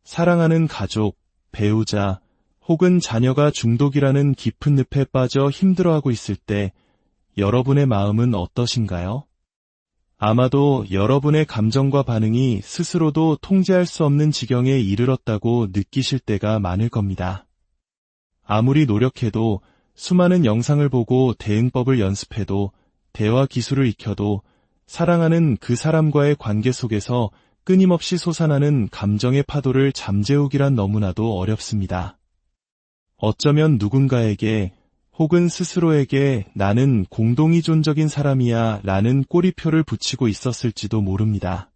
사랑하는 가족, 배우자, 혹은 자녀가 중독이라는 깊은 늪에 빠져 힘들어하고 있을 때 여러분의 마음은 어떠신가요? 아마도 여러분의 감정과 반응이 스스로도 통제할 수 없는 지경에 이르렀다고 느끼실 때가 많을 겁니다. 아무리 노력해도, 수많은 영상을 보고 대응법을 연습해도, 대화 기술을 익혀도 사랑하는 그 사람과의 관계 속에서 끊임없이 솟아나는 감정의 파도를 잠재우기란 너무나도 어렵습니다. 어쩌면 누군가에게 혹은 스스로에게 나는 공동의존적인 사람이야 라는 꼬리표를 붙이고 있었을지도 모릅니다.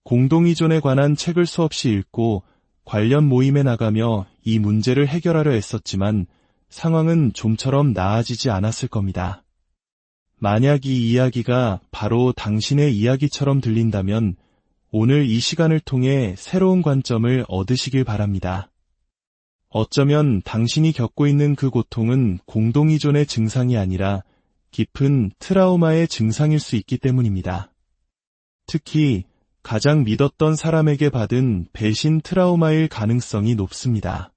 공동의존에 관한 책을 수없이 읽고 관련 모임에 나가며 이 문제를 해결하려 애썼지만 상황은 좀처럼 나아지지 않았을 겁니다. 만약 이 이야기가 바로 당신의 이야기처럼 들린다면 오늘 이 시간을 통해 새로운 관점을 얻으시길 바랍니다. 어쩌면 당신이 겪고 있는 그 고통은 공동의존의 증상이 아니라 깊은 트라우마의 증상일 수 있기 때문입니다. 특히 가장 믿었던 사람에게 받은 배신 트라우마일 가능성이 높습니다.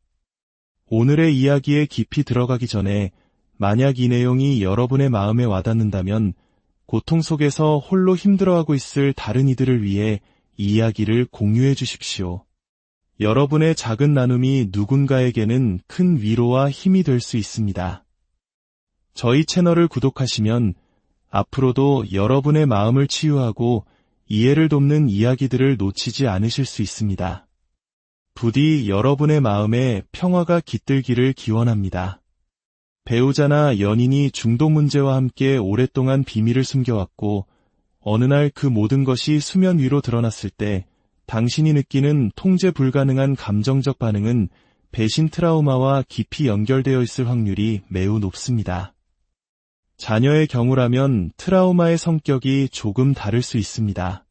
오늘의 이야기에 깊이 들어가기 전에 만약 이 내용이 여러분의 마음에 와닿는다면 고통 속에서 홀로 힘들어하고 있을 다른 이들을 위해 이 이야기를 공유해 주십시오. 여러분의 작은 나눔이 누군가에게는 큰 위로와 힘이 될 수 있습니다. 저희 채널을 구독하시면 앞으로도 여러분의 마음을 치유하고 이해를 돕는 이야기들을 놓치지 않으실 수 있습니다. 부디 여러분의 마음에 평화가 깃들기를 기원합니다. 배우자나 연인이 중독 문제와 함께 오랫동안 비밀을 숨겨왔고 어느 날 그 모든 것이 수면 위로 드러났을 때 당신이 느끼는 통제 불가능한 감정적 반응은 배신 트라우마와 깊이 연결되어 있을 확률이 매우 높습니다. 자녀의 경우라면 트라우마의 성격이 조금 다를 수 있습니다.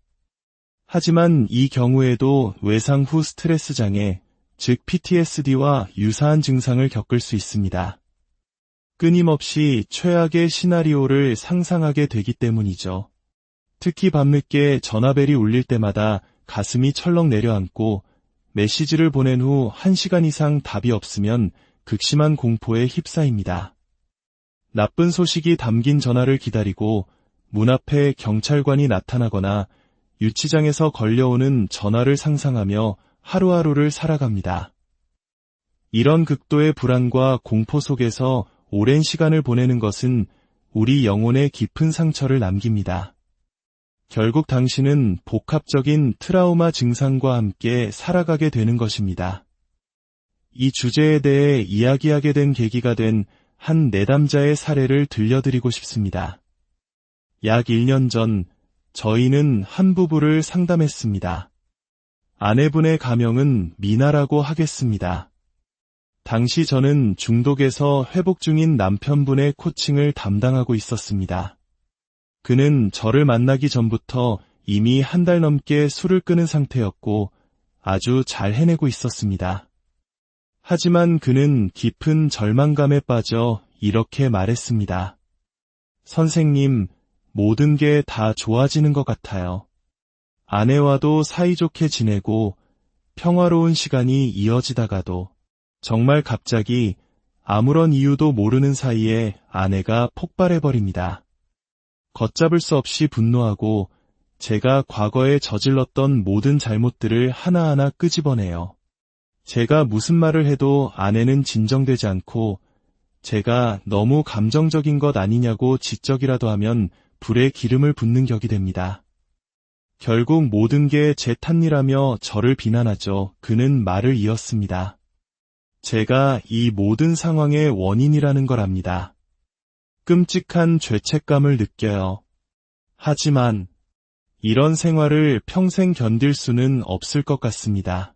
하지만 이 경우에도 외상 후 스트레스 장애, 즉 PTSD와 유사한 증상을 겪을 수 있습니다. 끊임없이 최악의 시나리오를 상상하게 되기 때문이죠. 특히 밤늦게 전화벨이 울릴 때마다 가슴이 철렁 내려앉고 메시지를 보낸 후 1시간 이상 답이 없으면 극심한 공포에 휩싸입니다. 나쁜 소식이 담긴 전화를 기다리고 문 앞에 경찰관이 나타나거나 유치장에서 걸려오는 전화를 상상하며 하루하루를 살아갑니다. 이런 극도의 불안과 공포 속에서 오랜 시간을 보내는 것은 우리 영혼에 깊은 상처를 남깁니다. 결국 당신은 복합적인 트라우마 증상과 함께 살아가게 되는 것입니다. 이 주제에 대해 이야기하게 된 계기가 된 한 내담자의 사례를 들려드리고 싶습니다. 약 1년 전 저희는 한 부부를 상담했습니다. 아내분의 가명은 미나라고 하겠습니다. 당시 저는 중독에서 회복 중인 남편분의 코칭을 담당하고 있었습니다. 그는 저를 만나기 전부터 이미 1달 넘게 술을 끊은 상태였고 아주 잘 해내고 있었습니다. 하지만 그는 깊은 절망감에 빠져 이렇게 말했습니다. 선생님, 모든 게 다 좋아지는 것 같아요. 아내와도 사이좋게 지내고 평화로운 시간이 이어지다가도 정말 갑자기 아무런 이유도 모르는 사이에 아내가 폭발해버립니다. 걷잡을 수 없이 분노하고 제가 과거에 저질렀던 모든 잘못들을 하나하나 끄집어내요. 제가 무슨 말을 해도 아내는 진정되지 않고 제가 너무 감정적인 것 아니냐고 지적이라도 하면 불에 기름을 붓는 격이 됩니다. 결국 모든 게 제 탓이라며 저를 비난하죠. 그는 말을 이었습니다. 제가 이 모든 상황의 원인이라는 걸 압니다. 끔찍한 죄책감을 느껴요. 하지만 이런 생활을 평생 견딜 수는 없을 것 같습니다.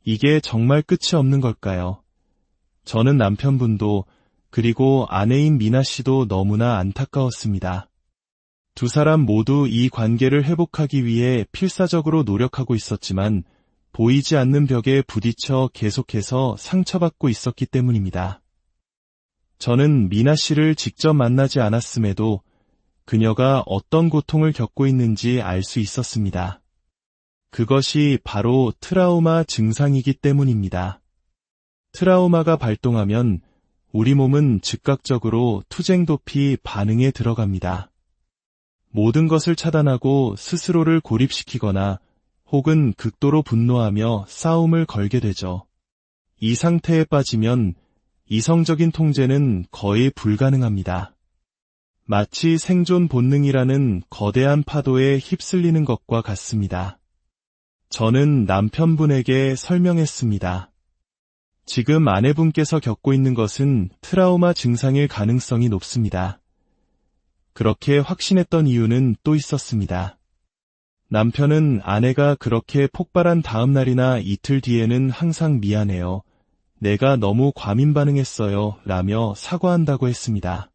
이게 정말 끝이 없는 걸까요? 저는 남편분도 그리고 아내인 미나 씨도 너무나 안타까웠습니다. 두 사람 모두 이 관계를 회복하기 위해 필사적으로 노력하고 있었지만 보이지 않는 벽에 부딪혀 계속해서 상처받고 있었기 때문입니다. 저는 미나 씨를 직접 만나지 않았음에도 그녀가 어떤 고통을 겪고 있는지 알 수 있었습니다. 그것이 바로 트라우마 증상이기 때문입니다. 트라우마가 발동하면 우리 몸은 즉각적으로 투쟁도피 반응에 들어갑니다. 모든 것을 차단하고 스스로를 고립시키거나 혹은 극도로 분노하며 싸움을 걸게 되죠. 이 상태에 빠지면 이성적인 통제는 거의 불가능합니다. 마치 생존 본능이라는 거대한 파도에 휩쓸리는 것과 같습니다. 저는 남편분에게 설명했습니다. 지금 아내분께서 겪고 있는 것은 트라우마 증상일 가능성이 높습니다. 그렇게 확신했던 이유는 또 있었습니다. 남편은 아내가 그렇게 폭발한 다음 날이나 이틀 뒤에는 항상 미안해요. 내가 너무 과민 반응했어요. 라며 사과한다고 했습니다.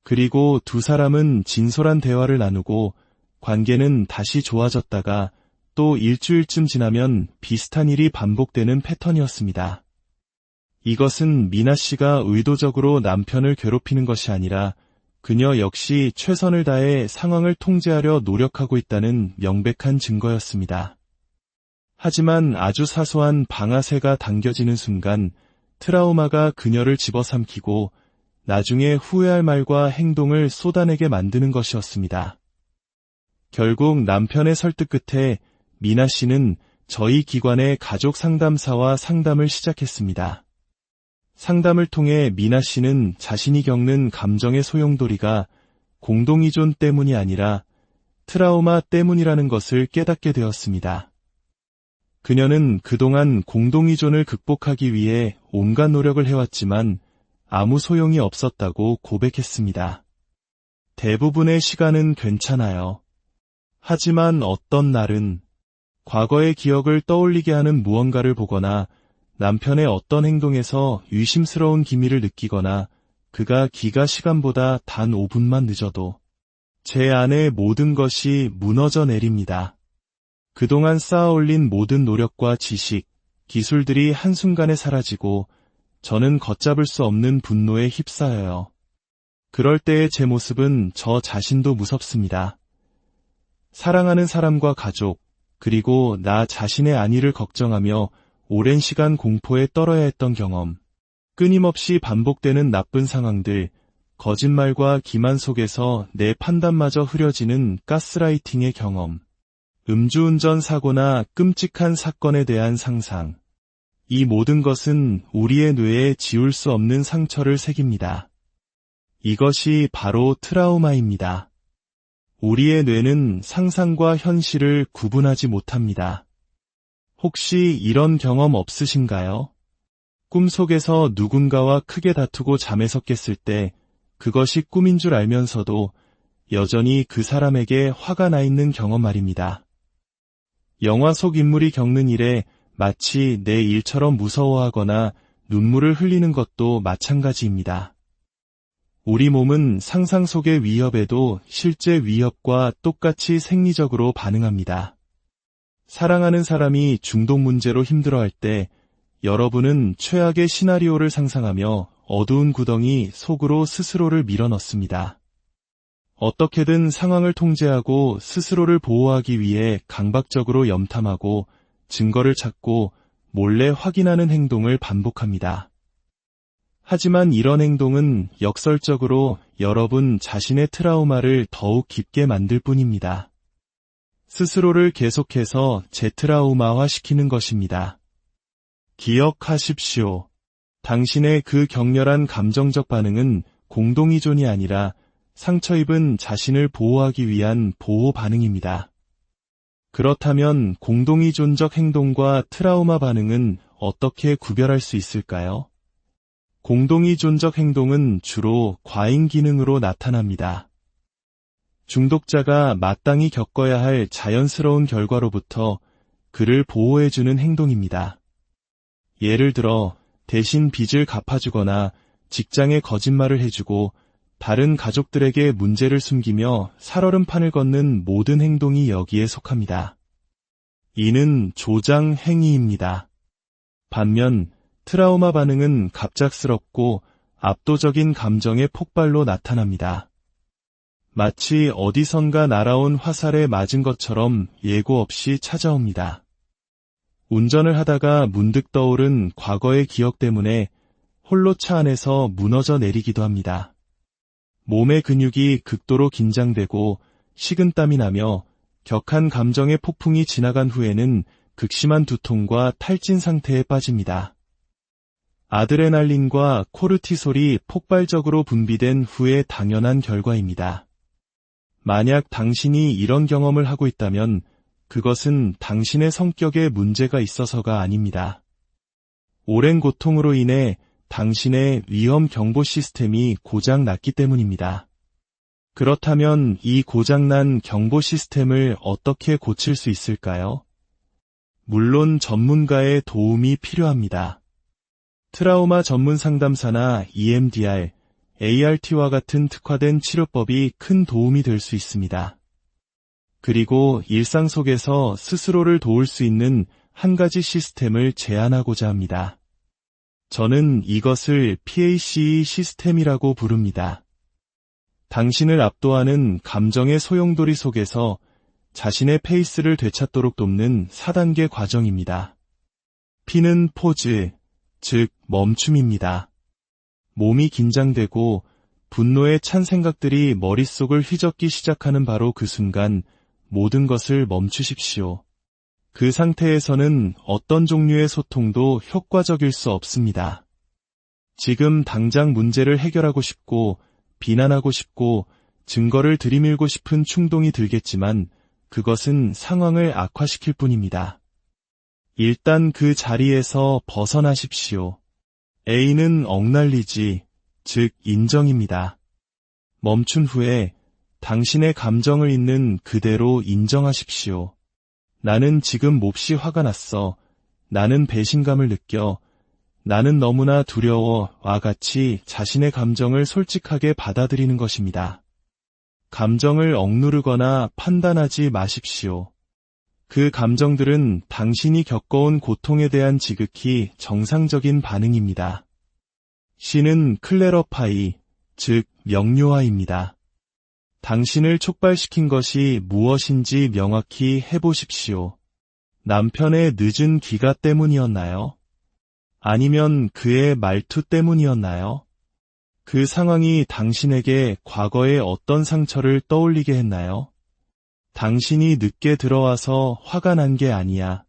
그리고 두 사람은 진솔한 대화를 나누고 관계는 다시 좋아졌다가 또 일주일쯤 지나면 비슷한 일이 반복되는 패턴이었습니다. 이것은 미나 씨가 의도적으로 남편을 괴롭히는 것이 아니라 그녀 역시 최선을 다해 상황을 통제하려 노력하고 있다는 명백한 증거였습니다. 하지만 아주 사소한 방아쇠가 당겨지는 순간 트라우마가 그녀를 집어삼키고 나중에 후회할 말과 행동을 쏟아내게 만드는 것이었습니다. 결국 남편의 설득 끝에 미나 씨는 저희 기관의 가족 상담사와 상담을 시작했습니다. 상담을 통해 미나 씨는 자신이 겪는 감정의 소용돌이가 공동의존 때문이 아니라 트라우마 때문이라는 것을 깨닫게 되었습니다. 그녀는 그동안 공동의존을 극복하기 위해 온갖 노력을 해왔지만 아무 소용이 없었다고 고백했습니다. 대부분의 시간은 괜찮아요. 하지만 어떤 날은 과거의 기억을 떠올리게 하는 무언가를 보거나 남편의 어떤 행동에서 의심스러운 기미를 느끼거나 그가 기가 시간보다 단 5분만 늦어도 제 안의 모든 것이 무너져 내립니다. 그동안 쌓아올린 모든 노력과 지식, 기술들이 한순간에 사라지고 저는 걷잡을 수 없는 분노에 휩싸여요. 그럴 때의 제 모습은 저 자신도 무섭습니다. 사랑하는 사람과 가족, 그리고 나 자신의 안위를 걱정하며 오랜 시간 공포에 떨어야 했던 경험, 끊임없이 반복되는 나쁜 상황들, 거짓말과 기만 속에서 내 판단마저 흐려지는 가스라이팅의 경험, 음주운전 사고나 끔찍한 사건에 대한 상상, 이 모든 것은 우리의 뇌에 지울 수 없는 상처를 새깁니다. 이것이 바로 트라우마입니다. 우리의 뇌는 상상과 현실을 구분하지 못합니다. 혹시 이런 경험 없으신가요? 꿈속에서 누군가와 크게 다투고 잠에서 깼을 때 그것이 꿈인 줄 알면서도 여전히 그 사람에게 화가 나 있는 경험 말입니다. 영화 속 인물이 겪는 일에 마치 내 일처럼 무서워하거나 눈물을 흘리는 것도 마찬가지입니다. 우리 몸은 상상 속의 위협에도 실제 위협과 똑같이 생리적으로 반응합니다. 사랑하는 사람이 중독 문제로 힘들어할 때 여러분은 최악의 시나리오를 상상하며 어두운 구덩이 속으로 스스로를 밀어넣습니다. 어떻게든 상황을 통제하고 스스로를 보호하기 위해 강박적으로 염탐하고 증거를 찾고 몰래 확인하는 행동을 반복합니다. 하지만 이런 행동은 역설적으로 여러분 자신의 트라우마를 더욱 깊게 만들 뿐입니다. 스스로를 계속해서 재트라우마화 시키는 것입니다. 기억하십시오. 당신의 그 격렬한 감정적 반응은 공동의존이 아니라 상처 입은 자신을 보호하기 위한 보호 반응입니다. 그렇다면 공동의존적 행동과 트라우마 반응은 어떻게 구별할 수 있을까요? 공동의존적 행동은 주로 과잉 기능으로 나타납니다. 중독자가 마땅히 겪어야 할 자연스러운 결과로부터 그를 보호해주는 행동입니다. 예를 들어 대신 빚을 갚아주거나 직장에 거짓말을 해주고 다른 가족들에게 문제를 숨기며 살얼음판을 걷는 모든 행동이 여기에 속합니다. 이는 조장 행위입니다. 반면 트라우마 반응은 갑작스럽고 압도적인 감정의 폭발로 나타납니다. 마치 어디선가 날아온 화살에 맞은 것처럼 예고 없이 찾아옵니다. 운전을 하다가 문득 떠오른 과거의 기억 때문에 홀로 차 안에서 무너져 내리기도 합니다. 몸의 근육이 극도로 긴장되고 식은땀이 나며 격한 감정의 폭풍이 지나간 후에는 극심한 두통과 탈진 상태에 빠집니다. 아드레날린과 코르티솔이 폭발적으로 분비된 후의 당연한 결과입니다. 만약 당신이 이런 경험을 하고 있다면 그것은 당신의 성격에 문제가 있어서가 아닙니다. 오랜 고통으로 인해 당신의 위험 경보 시스템이 고장 났기 때문입니다. 그렇다면 이 고장난 경보 시스템을 어떻게 고칠 수 있을까요? 물론 전문가의 도움이 필요합니다. 트라우마 전문 상담사나 EMDR, ART와 같은 특화된 치료법이 큰 도움이 될 수 있습니다. 그리고 일상 속에서 스스로를 도울 수 있는 한 가지 시스템을 제안하고자 합니다. 저는 이것을 PACE 시스템이라고 부릅니다. 당신을 압도하는 감정의 소용돌이 속에서 자신의 페이스를 되찾도록 돕는 4단계 과정입니다. P는 포즈, 즉 멈춤입니다. 몸이 긴장되고 분노에 찬 생각들이 머릿속을 휘젓기 시작하는 바로 그 순간 모든 것을 멈추십시오. 그 상태에서는 어떤 종류의 소통도 효과적일 수 없습니다. 지금 당장 문제를 해결하고 싶고 비난하고 싶고 증거를 들이밀고 싶은 충동이 들겠지만 그것은 상황을 악화시킬 뿐입니다. 일단 그 자리에서 벗어나십시오. A는 억날리지, 즉 인정입니다. 멈춘 후에 당신의 감정을 있는 그대로 인정하십시오. 나는 지금 몹시 화가 났어. 나는 배신감을 느껴. 나는 너무나 두려워와 같이 자신의 감정을 솔직하게 받아들이는 것입니다. 감정을 억누르거나 판단하지 마십시오. 그 감정들은 당신이 겪어온 고통에 대한 지극히 정상적인 반응입니다. C는 클래러파이, 즉 명료화입니다. 당신을 촉발시킨 것이 무엇인지 명확히 해보십시오. 남편의 늦은 귀가 때문이었나요? 아니면 그의 말투 때문이었나요? 그 상황이 당신에게 과거의 어떤 상처를 떠올리게 했나요? 당신이 늦게 들어와서 화가 난 게 아니야.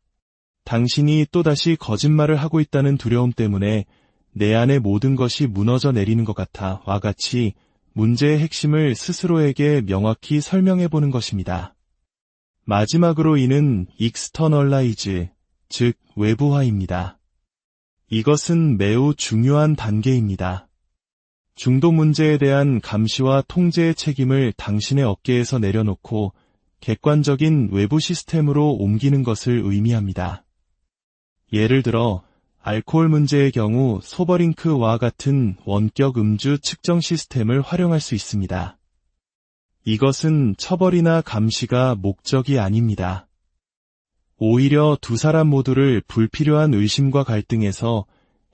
당신이 또다시 거짓말을 하고 있다는 두려움 때문에 내 안의 모든 것이 무너져 내리는 것 같아 와 같이 문제의 핵심을 스스로에게 명확히 설명해보는 것입니다. 마지막으로 이는 externalize, 즉 외부화입니다. 이것은 매우 중요한 단계입니다. 중독 문제에 대한 감시와 통제의 책임을 당신의 어깨에서 내려놓고 객관적인 외부 시스템으로 옮기는 것을 의미합니다. 예를 들어 알코올 문제의 경우 소버링크와 같은 원격 음주 측정 시스템을 활용할 수 있습니다. 이것은 처벌이나 감시가 목적이 아닙니다. 오히려 두 사람 모두를 불필요한 의심과 갈등에서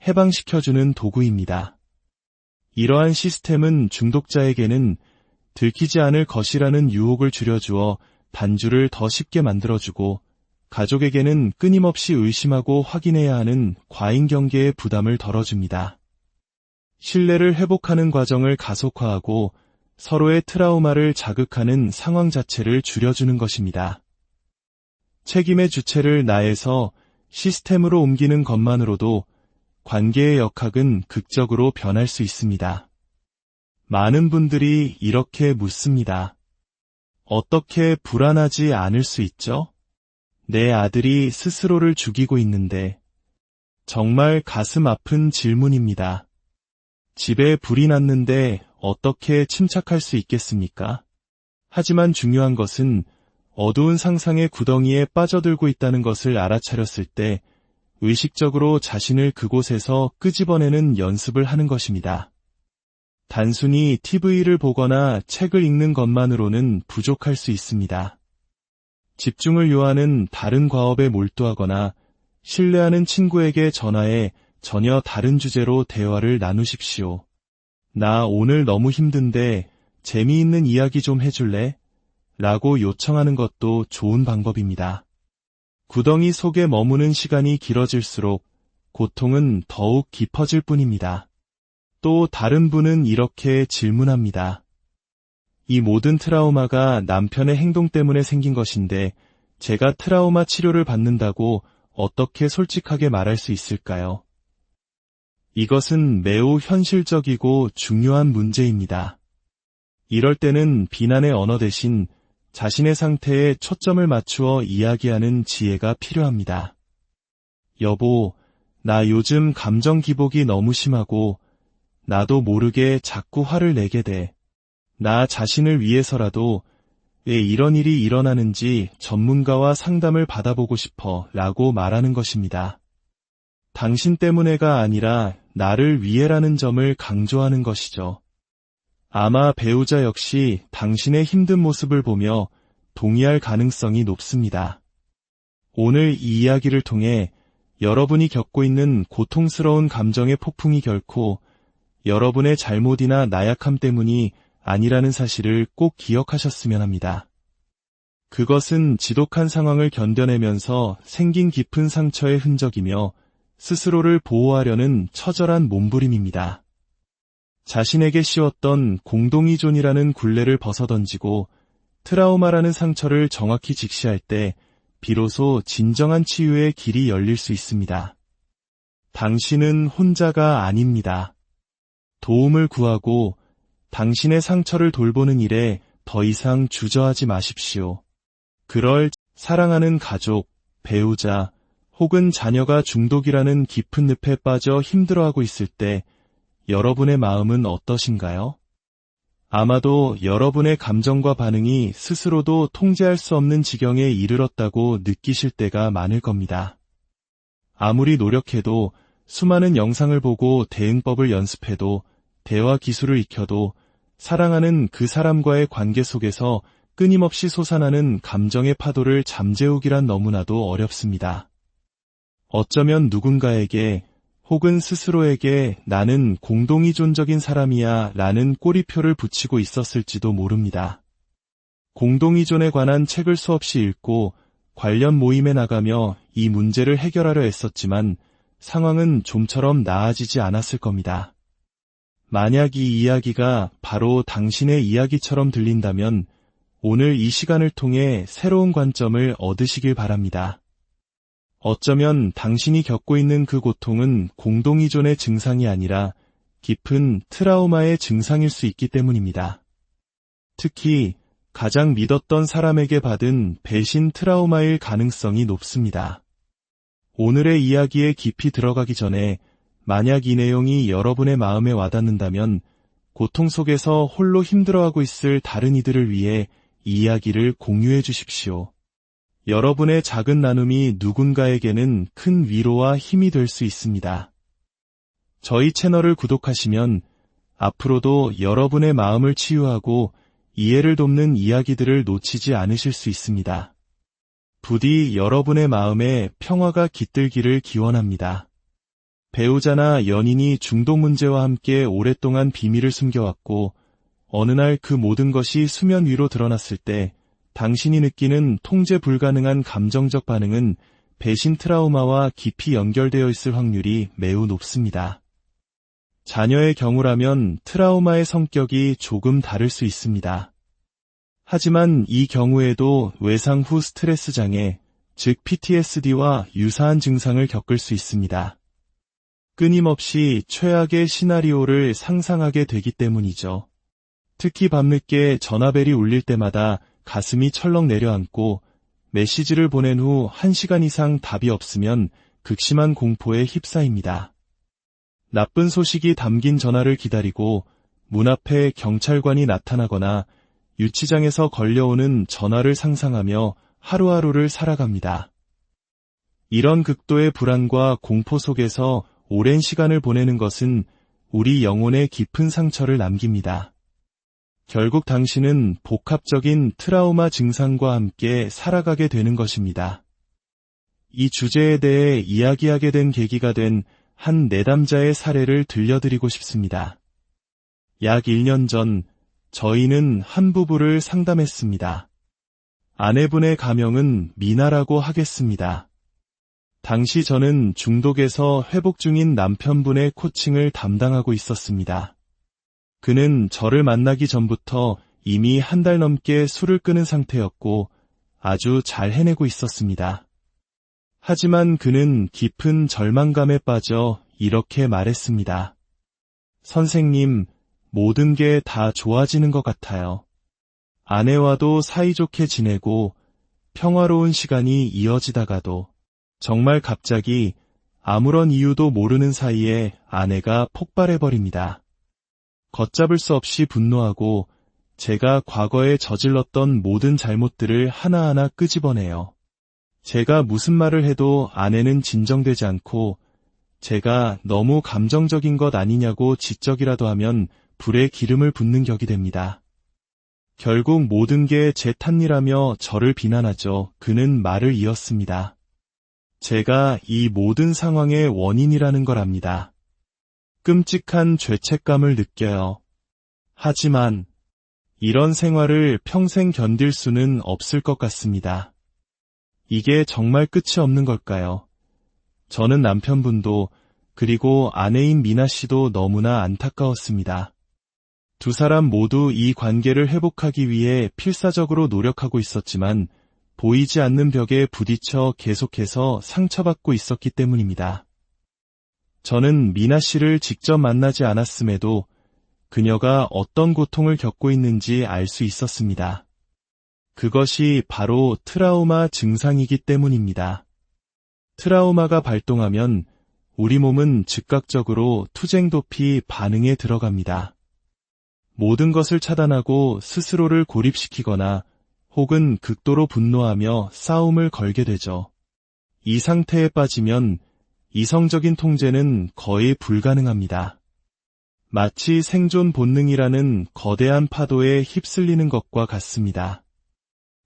해방시켜주는 도구입니다. 이러한 시스템은 중독자에게는 들키지 않을 것이라는 유혹을 줄여주어 단주를 더 쉽게 만들어주고 가족에게는 끊임없이 의심하고 확인해야 하는 과잉 경계의 부담을 덜어줍니다. 신뢰를 회복하는 과정을 가속화하고 서로의 트라우마를 자극하는 상황 자체를 줄여주는 것입니다. 책임의 주체를 나에서 시스템으로 옮기는 것만으로도 관계의 역학은 극적으로 변할 수 있습니다. 많은 분들이 이렇게 묻습니다. 어떻게 불안하지 않을 수 있죠? 내 아들이 스스로를 죽이고 있는데. 정말 가슴 아픈 질문입니다. 집에 불이 났는데 어떻게 침착할 수 있겠습니까? 하지만 중요한 것은 어두운 상상의 구덩이에 빠져들고 있다는 것을 알아차렸을 때 의식적으로 자신을 그곳에서 끄집어내는 연습을 하는 것입니다. 단순히 TV를 보거나 책을 읽는 것만으로는 부족할 수 있습니다. 집중을 요하는 다른 과업에 몰두하거나 신뢰하는 친구에게 전화해 전혀 다른 주제로 대화를 나누십시오. 나 오늘 너무 힘든데 재미있는 이야기 좀 해줄래? 라고 요청하는 것도 좋은 방법입니다. 구덩이 속에 머무는 시간이 길어질수록 고통은 더욱 깊어질 뿐입니다. 또 다른 분은 이렇게 질문합니다. 이 모든 트라우마가 남편의 행동 때문에 생긴 것인데 제가 트라우마 치료를 받는다고 어떻게 솔직하게 말할 수 있을까요? 이것은 매우 현실적이고 중요한 문제입니다. 이럴 때는 비난의 언어 대신 자신의 상태에 초점을 맞추어 이야기하는 지혜가 필요합니다. 여보, 나 요즘 감정 기복이 너무 심하고 나도 모르게 자꾸 화를 내게 돼. 나 자신을 위해서라도 왜 이런 일이 일어나는지 전문가와 상담을 받아보고 싶어 라고 말하는 것입니다. 당신 때문에가 아니라 나를 위해라는 점을 강조하는 것이죠. 아마 배우자 역시 당신의 힘든 모습을 보며 동의할 가능성이 높습니다. 오늘 이 이야기를 통해 여러분이 겪고 있는 고통스러운 감정의 폭풍이 결코 여러분의 잘못이나 나약함 때문이 아니라는 사실을 꼭 기억하셨으면 합니다. 그것은 지독한 상황을 견뎌내면서 생긴 깊은 상처의 흔적이며 스스로를 보호하려는 처절한 몸부림입니다. 자신에게 씌웠던 공동의존이라는 굴레를 벗어던지고 트라우마라는 상처를 정확히 직시할 때 비로소 진정한 치유의 길이 열릴 수 있습니다. 당신은 혼자가 아닙니다. 도움을 구하고 당신의 상처를 돌보는 일에 더 이상 주저하지 마십시오. 그럴 사랑하는 가족, 배우자, 혹은 자녀가 중독이라는 깊은 늪에 빠져 힘들어하고 있을 때 여러분의 마음은 어떠신가요? 아마도 여러분의 감정과 반응이 스스로도 통제할 수 없는 지경에 이르렀다고 느끼실 때가 많을 겁니다. 아무리 노력해도 수많은 영상을 보고 대응법을 연습해도 대화 기술을 익혀도 사랑하는 그 사람과의 관계 속에서 끊임없이 솟아나는 감정의 파도를 잠재우기란 너무나도 어렵습니다. 어쩌면 누군가에게 혹은 스스로에게 나는 공동의존적인 사람이야 라는 꼬리표를 붙이고 있었을지도 모릅니다. 공동의존에 관한 책을 수없이 읽고 관련 모임에 나가며 이 문제를 해결하려 애썼지만 상황은 좀처럼 나아지지 않았을 겁니다. 만약 이 이야기가 바로 당신의 이야기처럼 들린다면 오늘 이 시간을 통해 새로운 관점을 얻으시길 바랍니다. 어쩌면 당신이 겪고 있는 그 고통은 공동의존의 증상이 아니라 깊은 트라우마의 증상일 수 있기 때문입니다. 특히 가장 믿었던 사람에게 받은 배신 트라우마일 가능성이 높습니다. 오늘의 이야기에 깊이 들어가기 전에 만약 이 내용이 여러분의 마음에 와닿는다면 고통 속에서 홀로 힘들어하고 있을 다른 이들을 위해 이 이야기를 공유해 주십시오. 여러분의 작은 나눔이 누군가에게는 큰 위로와 힘이 될 수 있습니다. 저희 채널을 구독하시면 앞으로도 여러분의 마음을 치유하고 이해를 돕는 이야기들을 놓치지 않으실 수 있습니다. 부디 여러분의 마음에 평화가 깃들기를 기원합니다. 배우자나 연인이 중독 문제와 함께 오랫동안 비밀을 숨겨왔고 어느 날 그 모든 것이 수면 위로 드러났을 때 당신이 느끼는 통제 불가능한 감정적 반응은 배신 트라우마와 깊이 연결되어 있을 확률이 매우 높습니다. 자녀의 경우라면 트라우마의 성격이 조금 다를 수 있습니다. 하지만 이 경우에도 외상 후 스트레스 장애, 즉 PTSD와 유사한 증상을 겪을 수 있습니다. 끊임없이 최악의 시나리오를 상상하게 되기 때문이죠. 특히 밤늦게 전화벨이 울릴 때마다 가슴이 철렁 내려앉고 메시지를 보낸 후 1시간 이상 답이 없으면 극심한 공포에 휩싸입니다. 나쁜 소식이 담긴 전화를 기다리고 문 앞에 경찰관이 나타나거나 유치장에서 걸려오는 전화를 상상하며 하루하루를 살아갑니다. 이런 극도의 불안과 공포 속에서 오랜 시간을 보내는 것은 우리 영혼에 깊은 상처를 남깁니다. 결국 당신은 복합적인 트라우마 증상과 함께 살아가게 되는 것입니다. 이 주제에 대해 이야기하게 된 계기가 된 한 내담자의 사례를 들려드리고 싶습니다. 약 1년 전 저희는 한 부부를 상담했습니다. 아내분의 가명은 미나라고 하겠습니다. 당시 저는 중독에서 회복 중인 남편분의 코칭을 담당하고 있었습니다. 그는 저를 만나기 전부터 이미 한 달 넘게 술을 끊은 상태였고 아주 잘 해내고 있었습니다. 하지만 그는 깊은 절망감에 빠져 이렇게 말했습니다. 선생님, 모든 게 다 좋아지는 것 같아요. 아내와도 사이좋게 지내고 평화로운 시간이 이어지다가도 정말 갑자기 아무런 이유도 모르는 사이에 아내가 폭발해버립니다. 걷잡을 수 없이 분노하고 제가 과거에 저질렀던 모든 잘못들을 하나하나 끄집어내요. 제가 무슨 말을 해도 아내는 진정되지 않고 제가 너무 감정적인 것 아니냐고 지적이라도 하면 불에 기름을 붓는 격이 됩니다. 결국 모든 게 제 탓이라며 저를 비난하죠. 그는 말을 이었습니다. 제가 이 모든 상황의 원인이라는 걸 압니다. 끔찍한 죄책감을 느껴요. 하지만 이런 생활을 평생 견딜 수는 없을 것 같습니다. 이게 정말 끝이 없는 걸까요? 저는 남편분도 그리고 아내인 미나 씨도 너무나 안타까웠습니다. 두 사람 모두 이 관계를 회복하기 위해 필사적으로 노력하고 있었지만 보이지 않는 벽에 부딪혀 계속해서 상처받고 있었기 때문입니다. 저는 미나 씨를 직접 만나지 않았음에도 그녀가 어떤 고통을 겪고 있는지 알 수 있었습니다. 그것이 바로 트라우마 증상이기 때문입니다. 트라우마가 발동하면 우리 몸은 즉각적으로 투쟁도피 반응에 들어갑니다. 모든 것을 차단하고 스스로를 고립시키거나 혹은 극도로 분노하며 싸움을 걸게 되죠. 이 상태에 빠지면 이성적인 통제는 거의 불가능합니다. 마치 생존 본능이라는 거대한 파도에 휩쓸리는 것과 같습니다.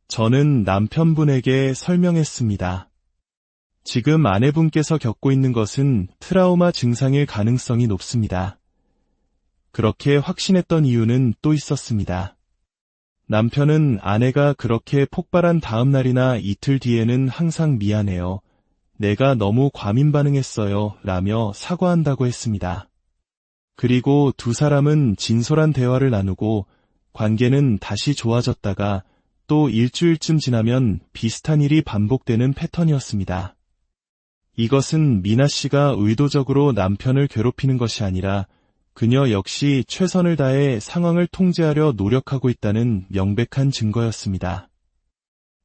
저는 남편분에게 설명했습니다. 지금 아내분께서 겪고 있는 것은 트라우마 증상일 가능성이 높습니다. 그렇게 확신했던 이유는 또 있었습니다. 남편은 아내가 그렇게 폭발한 다음 날이나 이틀 뒤에는 항상 미안해요. 내가 너무 과민 반응했어요. 라며 사과한다고 했습니다. 그리고 두 사람은 진솔한 대화를 나누고 관계는 다시 좋아졌다가 또 일주일쯤 지나면 비슷한 일이 반복되는 패턴이었습니다. 이것은 미나 씨가 의도적으로 남편을 괴롭히는 것이 아니라 그녀 역시 최선을 다해 상황을 통제하려 노력하고 있다는 명백한 증거였습니다.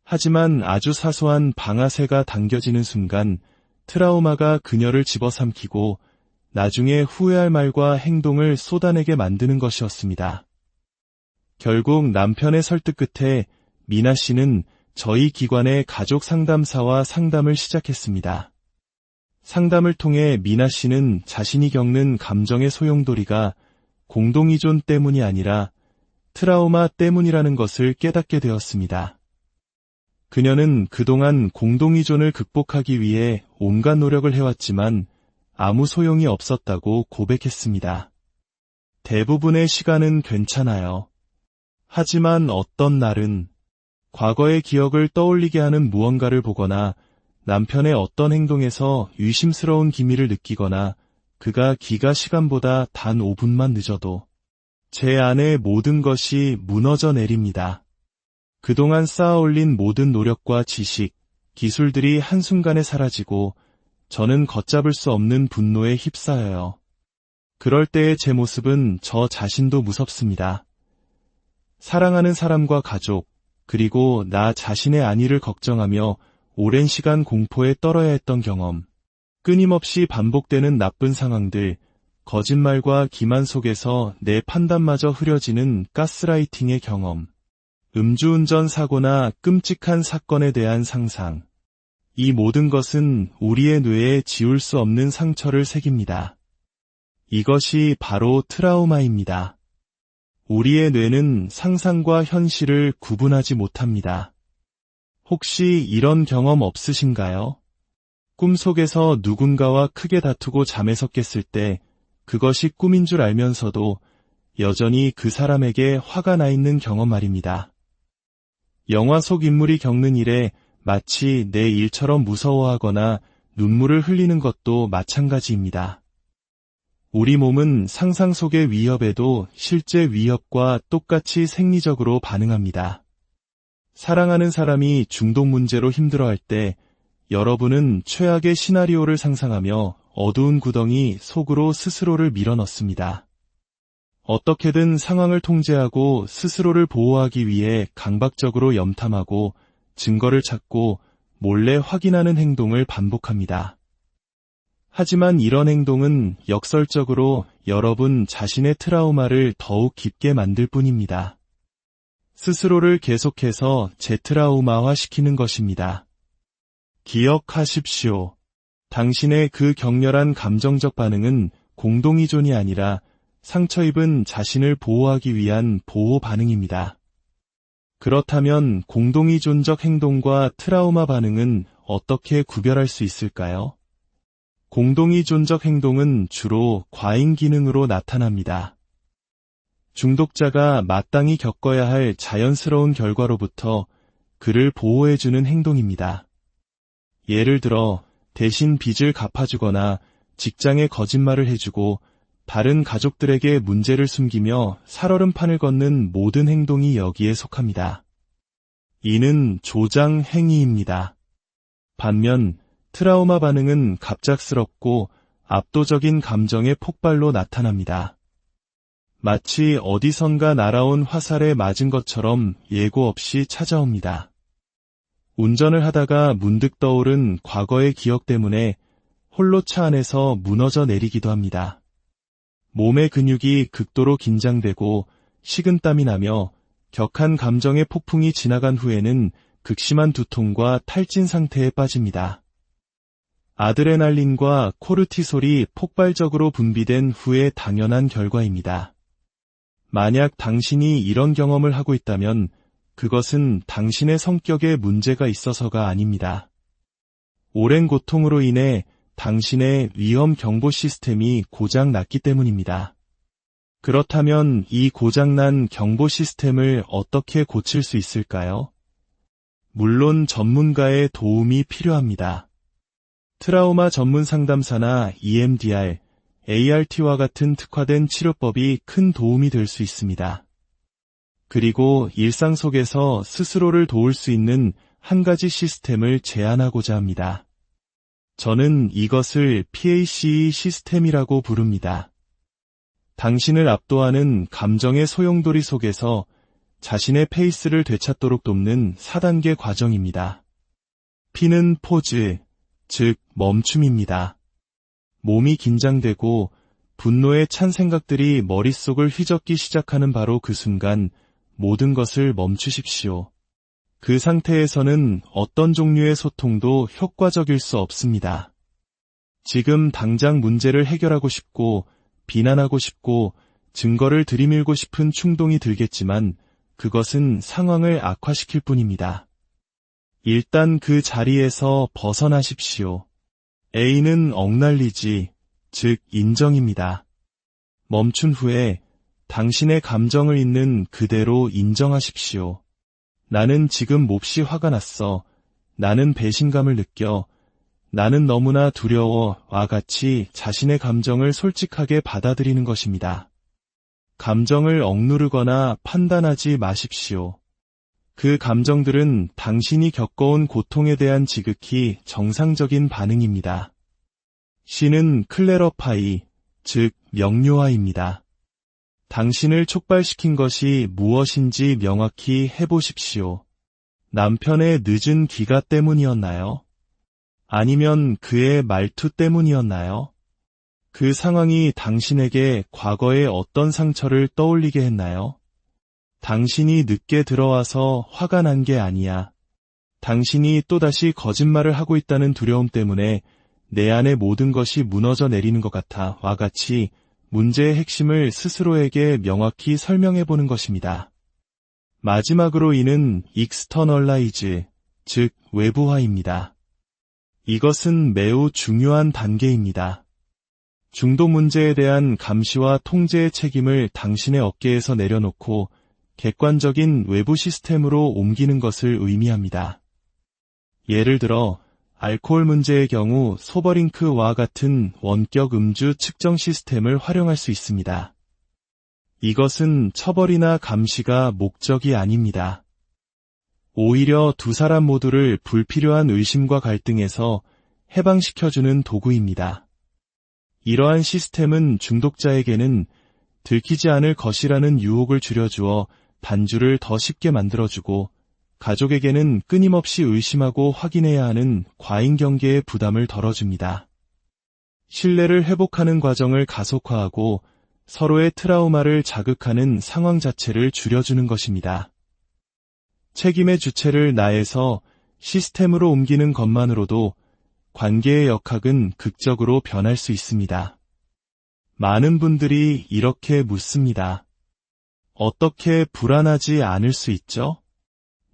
하지만 아주 사소한 방아쇠가 당겨지는 순간 트라우마가 그녀를 집어삼키고 나중에 후회할 말과 행동을 쏟아내게 만드는 것이었습니다. 결국 남편의 설득 끝에 미나 씨는 저희 기관의 가족 상담사와 상담을 시작했습니다. 상담을 통해 미나 씨는 자신이 겪는 감정의 소용돌이가 공동의존 때문이 아니라 트라우마 때문이라는 것을 깨닫게 되었습니다. 그녀는 그동안 공동의존을 극복하기 위해 온갖 노력을 해왔지만 아무 소용이 없었다고 고백했습니다. 대부분의 시간은 괜찮아요. 하지만 어떤 날은 과거의 기억을 떠올리게 하는 무언가를 보거나 남편의 어떤 행동에서 의심스러운 기미를 느끼거나 그가 기가 시간보다 단 5분만 늦어도 제 안의 모든 것이 무너져 내립니다. 그동안 쌓아올린 모든 노력과 지식, 기술들이 한순간에 사라지고 저는 걷잡을 수 없는 분노에 휩싸여요. 그럴 때의 제 모습은 저 자신도 무섭습니다. 사랑하는 사람과 가족, 그리고 나 자신의 안위를 걱정하며 오랜 시간 공포에 떨어야 했던 경험, 끊임없이 반복되는 나쁜 상황들, 거짓말과 기만 속에서 내 판단마저 흐려지는 가스라이팅의 경험, 음주운전 사고나 끔찍한 사건에 대한 상상, 이 모든 것은 우리의 뇌에 지울 수 없는 상처를 새깁니다. 이것이 바로 트라우마입니다. 우리의 뇌는 상상과 현실을 구분하지 못합니다. 혹시 이런 경험 없으신가요? 꿈속에서 누군가와 크게 다투고 잠에서 깼을 때 그것이 꿈인 줄 알면서도 여전히 그 사람에게 화가 나 있는 경험 말입니다. 영화 속 인물이 겪는 일에 마치 내 일처럼 무서워하거나 눈물을 흘리는 것도 마찬가지입니다. 우리 몸은 상상 속의 위협에도 실제 위협과 똑같이 생리적으로 반응합니다. 사랑하는 사람이 중독 문제로 힘들어할 때 여러분은 최악의 시나리오를 상상하며 어두운 구덩이 속으로 스스로를 밀어넣습니다. 어떻게든 상황을 통제하고 스스로를 보호하기 위해 강박적으로 염탐하고 증거를 찾고 몰래 확인하는 행동을 반복합니다. 하지만 이런 행동은 역설적으로 여러분 자신의 트라우마를 더욱 깊게 만들 뿐입니다. 스스로를 계속해서 재트라우마화 시키는 것입니다. 기억하십시오. 당신의 그 격렬한 감정적 반응은 공동의존이 아니라 상처 입은 자신을 보호하기 위한 보호 반응입니다. 그렇다면 공동의존적 행동과 트라우마 반응은 어떻게 구별할 수 있을까요? 공동의존적 행동은 주로 과잉 기능으로 나타납니다. 중독자가 마땅히 겪어야 할 자연스러운 결과로부터 그를 보호해주는 행동입니다. 예를 들어 대신 빚을 갚아주거나 직장에 거짓말을 해주고 다른 가족들에게 문제를 숨기며 살얼음판을 걷는 모든 행동이 여기에 속합니다. 이는 조장 행위입니다. 반면 트라우마 반응은 갑작스럽고 압도적인 감정의 폭발로 나타납니다. 마치 어디선가 날아온 화살에 맞은 것처럼 예고 없이 찾아옵니다. 운전을 하다가 문득 떠오른 과거의 기억 때문에 홀로 차 안에서 무너져 내리기도 합니다. 몸의 근육이 극도로 긴장되고 식은땀이 나며 격한 감정의 폭풍이 지나간 후에는 극심한 두통과 탈진 상태에 빠집니다. 아드레날린과 코르티솔이 폭발적으로 분비된 후의 당연한 결과입니다. 만약 당신이 이런 경험을 하고 있다면 그것은 당신의 성격에 문제가 있어서가 아닙니다. 오랜 고통으로 인해 당신의 위험 경보 시스템이 고장 났기 때문입니다. 그렇다면 이 고장난 경보 시스템을 어떻게 고칠 수 있을까요? 물론 전문가의 도움이 필요합니다. 트라우마 전문 상담사나 EMDR, ART와 같은 특화된 치료법이 큰 도움이 될 수 있습니다. 그리고 일상 속에서 스스로를 도울 수 있는 한 가지 시스템을 제안하고자 합니다. 저는 이것을 PACE 시스템이라고 부릅니다. 당신을 압도하는 감정의 소용돌이 속에서 자신의 페이스를 되찾도록 돕는 4단계 과정입니다. P는 포즈, 즉 멈춤입니다. 몸이 긴장되고 분노에 찬 생각들이 머릿속을 휘젓기 시작하는 바로 그 순간 모든 것을 멈추십시오. 그 상태에서는 어떤 종류의 소통도 효과적일 수 없습니다. 지금 당장 문제를 해결하고 싶고 비난하고 싶고 증거를 들이밀고 싶은 충동이 들겠지만 그것은 상황을 악화시킬 뿐입니다. 일단 그 자리에서 벗어나십시오. A는 억날리지, 즉 인정입니다. 멈춘 후에 당신의 감정을 있는 그대로 인정하십시오. 나는 지금 몹시 화가 났어. 나는 배신감을 느껴. 나는 너무나 두려워와 같이 자신의 감정을 솔직하게 받아들이는 것입니다. 감정을 억누르거나 판단하지 마십시오. 그 감정들은 당신이 겪어온 고통에 대한 지극히 정상적인 반응입니다. C는 클래러파이, 즉 명료화입니다. 당신을 촉발시킨 것이 무엇인지 명확히 해보십시오. 남편의 늦은 귀가 때문이었나요? 아니면 그의 말투 때문이었나요? 그 상황이 당신에게 과거의 어떤 상처를 떠올리게 했나요? 당신이 늦게 들어와서 화가 난 게 아니야. 당신이 또다시 거짓말을 하고 있다는 두려움 때문에 내 안의 모든 것이 무너져 내리는 것 같아 와 같이 문제의 핵심을 스스로에게 명확히 설명해보는 것입니다. 마지막으로 이는 externalize, 즉 외부화입니다. 이것은 매우 중요한 단계입니다. 중독 문제에 대한 감시와 통제의 책임을 당신의 어깨에서 내려놓고 객관적인 외부 시스템으로 옮기는 것을 의미합니다. 예를 들어 알코올 문제의 경우 소버링크와 같은 원격 음주 측정 시스템을 활용할 수 있습니다. 이것은 처벌이나 감시가 목적이 아닙니다. 오히려 두 사람 모두를 불필요한 의심과 갈등에서 해방시켜주는 도구입니다. 이러한 시스템은 중독자에게는 들키지 않을 것이라는 유혹을 줄여주어 단주를 더 쉽게 만들어주고, 가족에게는 끊임없이 의심하고 확인해야 하는 과잉 경계의 부담을 덜어줍니다. 신뢰를 회복하는 과정을 가속화하고 서로의 트라우마를 자극하는 상황 자체를 줄여주는 것입니다. 책임의 주체를 나에서 시스템으로 옮기는 것만으로도 관계의 역학은 극적으로 변할 수 있습니다. 많은 분들이 이렇게 묻습니다. 어떻게 불안하지 않을 수 있죠?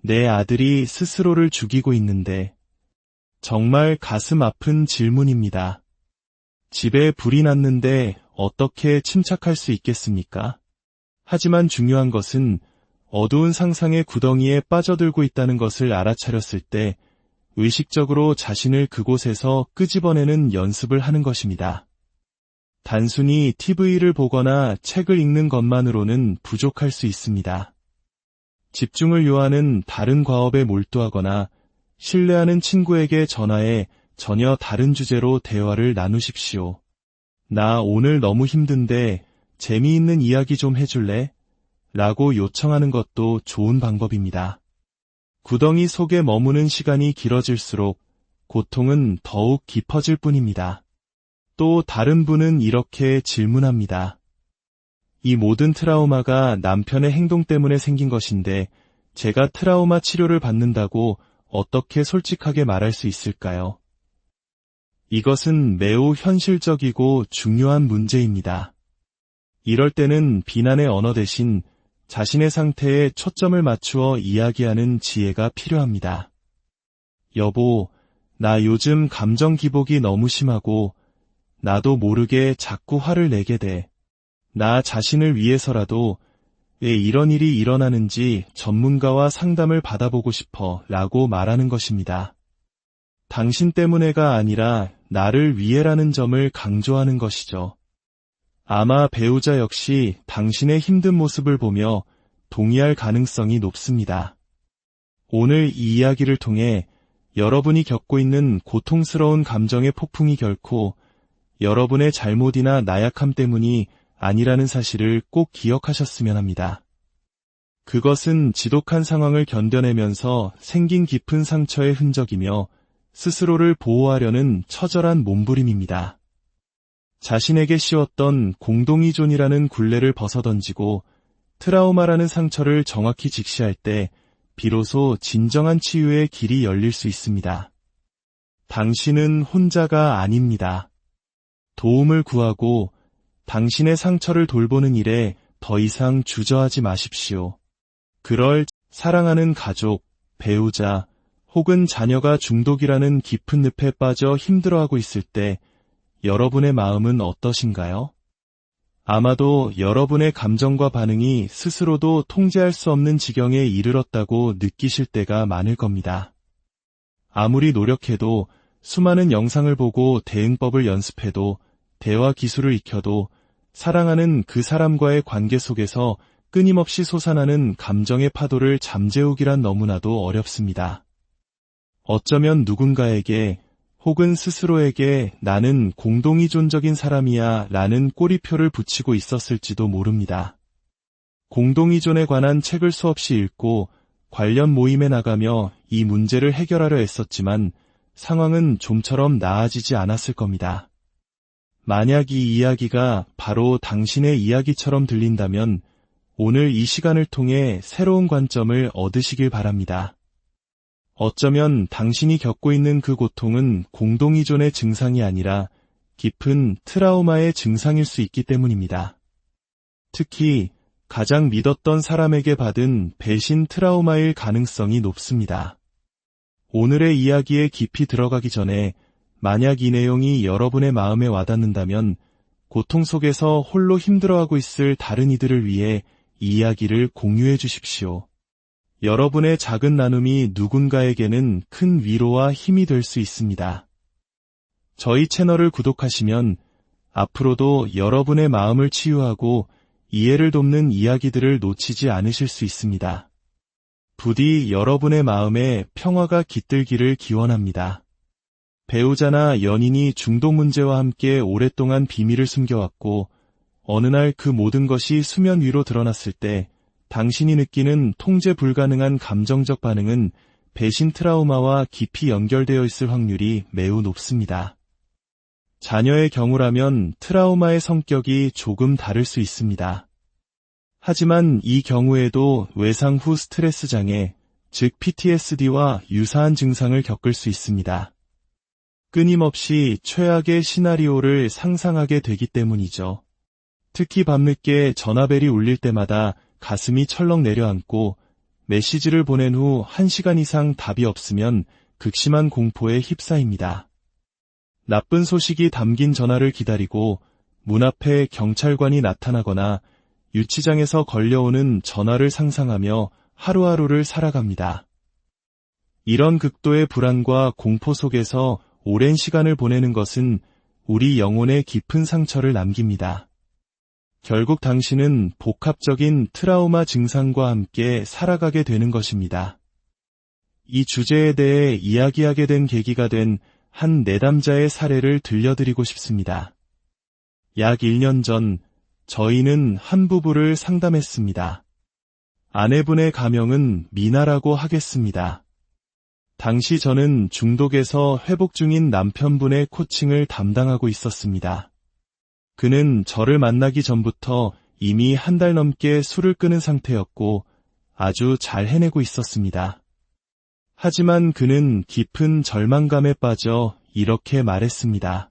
내 아들이 스스로를 죽이고 있는데. 정말 가슴 아픈 질문입니다. 집에 불이 났는데 어떻게 침착할 수 있겠습니까? 하지만 중요한 것은 어두운 상상의 구덩이에 빠져들고 있다는 것을 알아차렸을 때 의식적으로 자신을 그곳에서 끄집어내는 연습을 하는 것입니다. 단순히 TV를 보거나 책을 읽는 것만으로는 부족할 수 있습니다. 집중을 요하는 다른 과업에 몰두하거나 신뢰하는 친구에게 전화해 전혀 다른 주제로 대화를 나누십시오. 나 오늘 너무 힘든데 재미있는 이야기 좀 해줄래? 라고 요청하는 것도 좋은 방법입니다. 구덩이 속에 머무는 시간이 길어질수록 고통은 더욱 깊어질 뿐입니다. 또 다른 분은 이렇게 질문합니다. 이 모든 트라우마가 남편의 행동 때문에 생긴 것인데 제가 트라우마 치료를 받는다고 어떻게 솔직하게 말할 수 있을까요? 이것은 매우 현실적이고 중요한 문제입니다. 이럴 때는 비난의 언어 대신 자신의 상태에 초점을 맞추어 이야기하는 지혜가 필요합니다. 여보, 나 요즘 감정 기복이 너무 심하고 나도 모르게 자꾸 화를 내게 돼. 나 자신을 위해서라도 왜 이런 일이 일어나는지 전문가와 상담을 받아보고 싶어 라고 말하는 것입니다. 당신 때문에가 아니라 나를 위해라는 점을 강조하는 것이죠. 아마 배우자 역시 당신의 힘든 모습을 보며 동의할 가능성이 높습니다. 오늘 이 이야기를 통해 여러분이 겪고 있는 고통스러운 감정의 폭풍이 결코 여러분의 잘못이나 나약함 때문이 아니라는 사실을 꼭 기억하셨으면 합니다. 그것은 지독한 상황을 견뎌내면서 생긴 깊은 상처의 흔적이며 스스로를 보호하려는 처절한 몸부림입니다. 자신에게 씌웠던 공동의존이라는 굴레를 벗어던지고 트라우마라는 상처를 정확히 직시할 때 비로소 진정한 치유의 길이 열릴 수 있습니다. 당신은 혼자가 아닙니다. 도움을 구하고 당신의 상처를 돌보는 일에 더 이상 주저하지 마십시오. 그럴 사랑하는 가족, 배우자, 혹은 자녀가 중독이라는 깊은 늪에 빠져 힘들어하고 있을 때 여러분의 마음은 어떠신가요? 아마도 여러분의 감정과 반응이 스스로도 통제할 수 없는 지경에 이르렀다고 느끼실 때가 많을 겁니다. 아무리 노력해도, 수많은 영상을 보고 대응법을 연습해도, 대화 기술을 익혀도 사랑하는 그 사람과의 관계 속에서 끊임없이 솟아나는 감정의 파도를 잠재우기란 너무나도 어렵습니다. 어쩌면 누군가에게 혹은 스스로에게 나는 공동의존적인 사람이야 라는 꼬리표를 붙이고 있었을지도 모릅니다. 공동의존에 관한 책을 수없이 읽고 관련 모임에 나가며 이 문제를 해결하려 애썼지만 상황은 좀처럼 나아지지 않았을 겁니다. 만약 이 이야기가 바로 당신의 이야기처럼 들린다면 오늘 이 시간을 통해 새로운 관점을 얻으시길 바랍니다. 어쩌면 당신이 겪고 있는 그 고통은 공동의존의 증상이 아니라 깊은 트라우마의 증상일 수 있기 때문입니다. 특히 가장 믿었던 사람에게 받은 배신 트라우마일 가능성이 높습니다. 오늘의 이야기에 깊이 들어가기 전에 만약 이 내용이 여러분의 마음에 와닿는다면 고통 속에서 홀로 힘들어하고 있을 다른 이들을 위해 이 이야기를 공유해 주십시오. 여러분의 작은 나눔이 누군가에게는 큰 위로와 힘이 될 수 있습니다. 저희 채널을 구독하시면 앞으로도 여러분의 마음을 치유하고 이해를 돕는 이야기들을 놓치지 않으실 수 있습니다. 부디 여러분의 마음에 평화가 깃들기를 기원합니다. 배우자나 연인이 중독 문제와 함께 오랫동안 비밀을 숨겨왔고 어느 날 그 모든 것이 수면 위로 드러났을 때 당신이 느끼는 통제 불가능한 감정적 반응은 배신 트라우마와 깊이 연결되어 있을 확률이 매우 높습니다. 자녀의 경우라면 트라우마의 성격이 조금 다를 수 있습니다. 하지만 이 경우에도 외상 후 스트레스 장애, 즉 PTSD와 유사한 증상을 겪을 수 있습니다. 끊임없이 최악의 시나리오를 상상하게 되기 때문이죠. 특히 밤늦게 전화벨이 울릴 때마다 가슴이 철렁 내려앉고 메시지를 보낸 후 1시간 이상 답이 없으면 극심한 공포에 휩싸입니다. 나쁜 소식이 담긴 전화를 기다리고 문 앞에 경찰관이 나타나거나 유치장에서 걸려오는 전화를 상상하며 하루하루를 살아갑니다. 이런 극도의 불안과 공포 속에서 오랜 시간을 보내는 것은 우리 영혼에 깊은 상처를 남깁니다. 결국 당신은 복합적인 트라우마 증상과 함께 살아가게 되는 것입니다. 이 주제에 대해 이야기하게 된 계기가 된 한 내담자의 사례를 들려드리고 싶습니다. 약 1년 전 저희는 한 부부를 상담했습니다. 아내분의 가명은 미나라고 하겠습니다. 당시 저는 중독에서 회복 중인 남편분의 코칭을 담당하고 있었습니다. 그는 저를 만나기 전부터 이미 1달 넘게 술을 끊은 상태였고 아주 잘 해내고 있었습니다. 하지만 그는 깊은 절망감에 빠져 이렇게 말했습니다.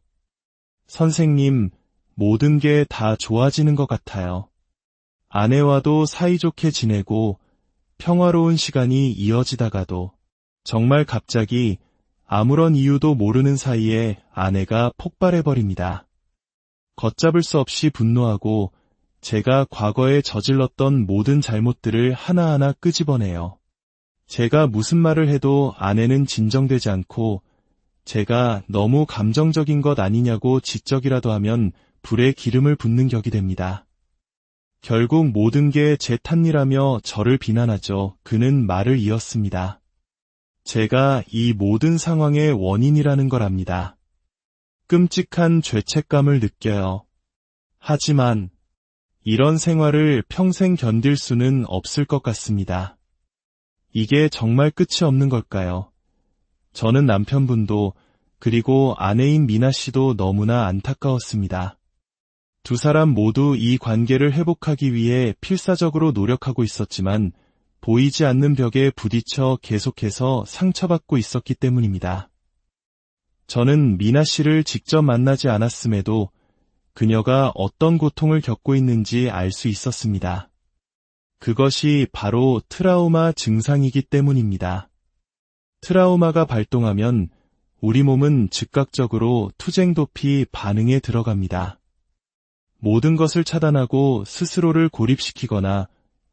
선생님, 모든 게 다 좋아지는 것 같아요. 아내와도 사이좋게 지내고 평화로운 시간이 이어지다가도 정말 갑자기 아무런 이유도 모르는 사이에 아내가 폭발해버립니다. 걷잡을 수 없이 분노하고 제가 과거에 저질렀던 모든 잘못들을 하나하나 끄집어내요. 제가 무슨 말을 해도 아내는 진정되지 않고 제가 너무 감정적인 것 아니냐고 지적이라도 하면 불에 기름을 붓는 격이 됩니다. 결국 모든 게 제 탓이라며 저를 비난하죠. 그는 말을 이었습니다. 제가 이 모든 상황의 원인이라는 걸 압니다. 끔찍한 죄책감을 느껴요. 하지만 이런 생활을 평생 견딜 수는 없을 것 같습니다. 이게 정말 끝이 없는 걸까요? 저는 남편분도 그리고 아내인 미나 씨도 너무나 안타까웠습니다. 두 사람 모두 이 관계를 회복하기 위해 필사적으로 노력하고 있었지만 보이지 않는 벽에 부딪혀 계속해서 상처받고 있었기 때문입니다. 저는 미나 씨를 직접 만나지 않았음에도 그녀가 어떤 고통을 겪고 있는지 알 수 있었습니다. 그것이 바로 트라우마 증상이기 때문입니다. 트라우마가 발동하면 우리 몸은 즉각적으로 투쟁도피 반응에 들어갑니다. 모든 것을 차단하고 스스로를 고립시키거나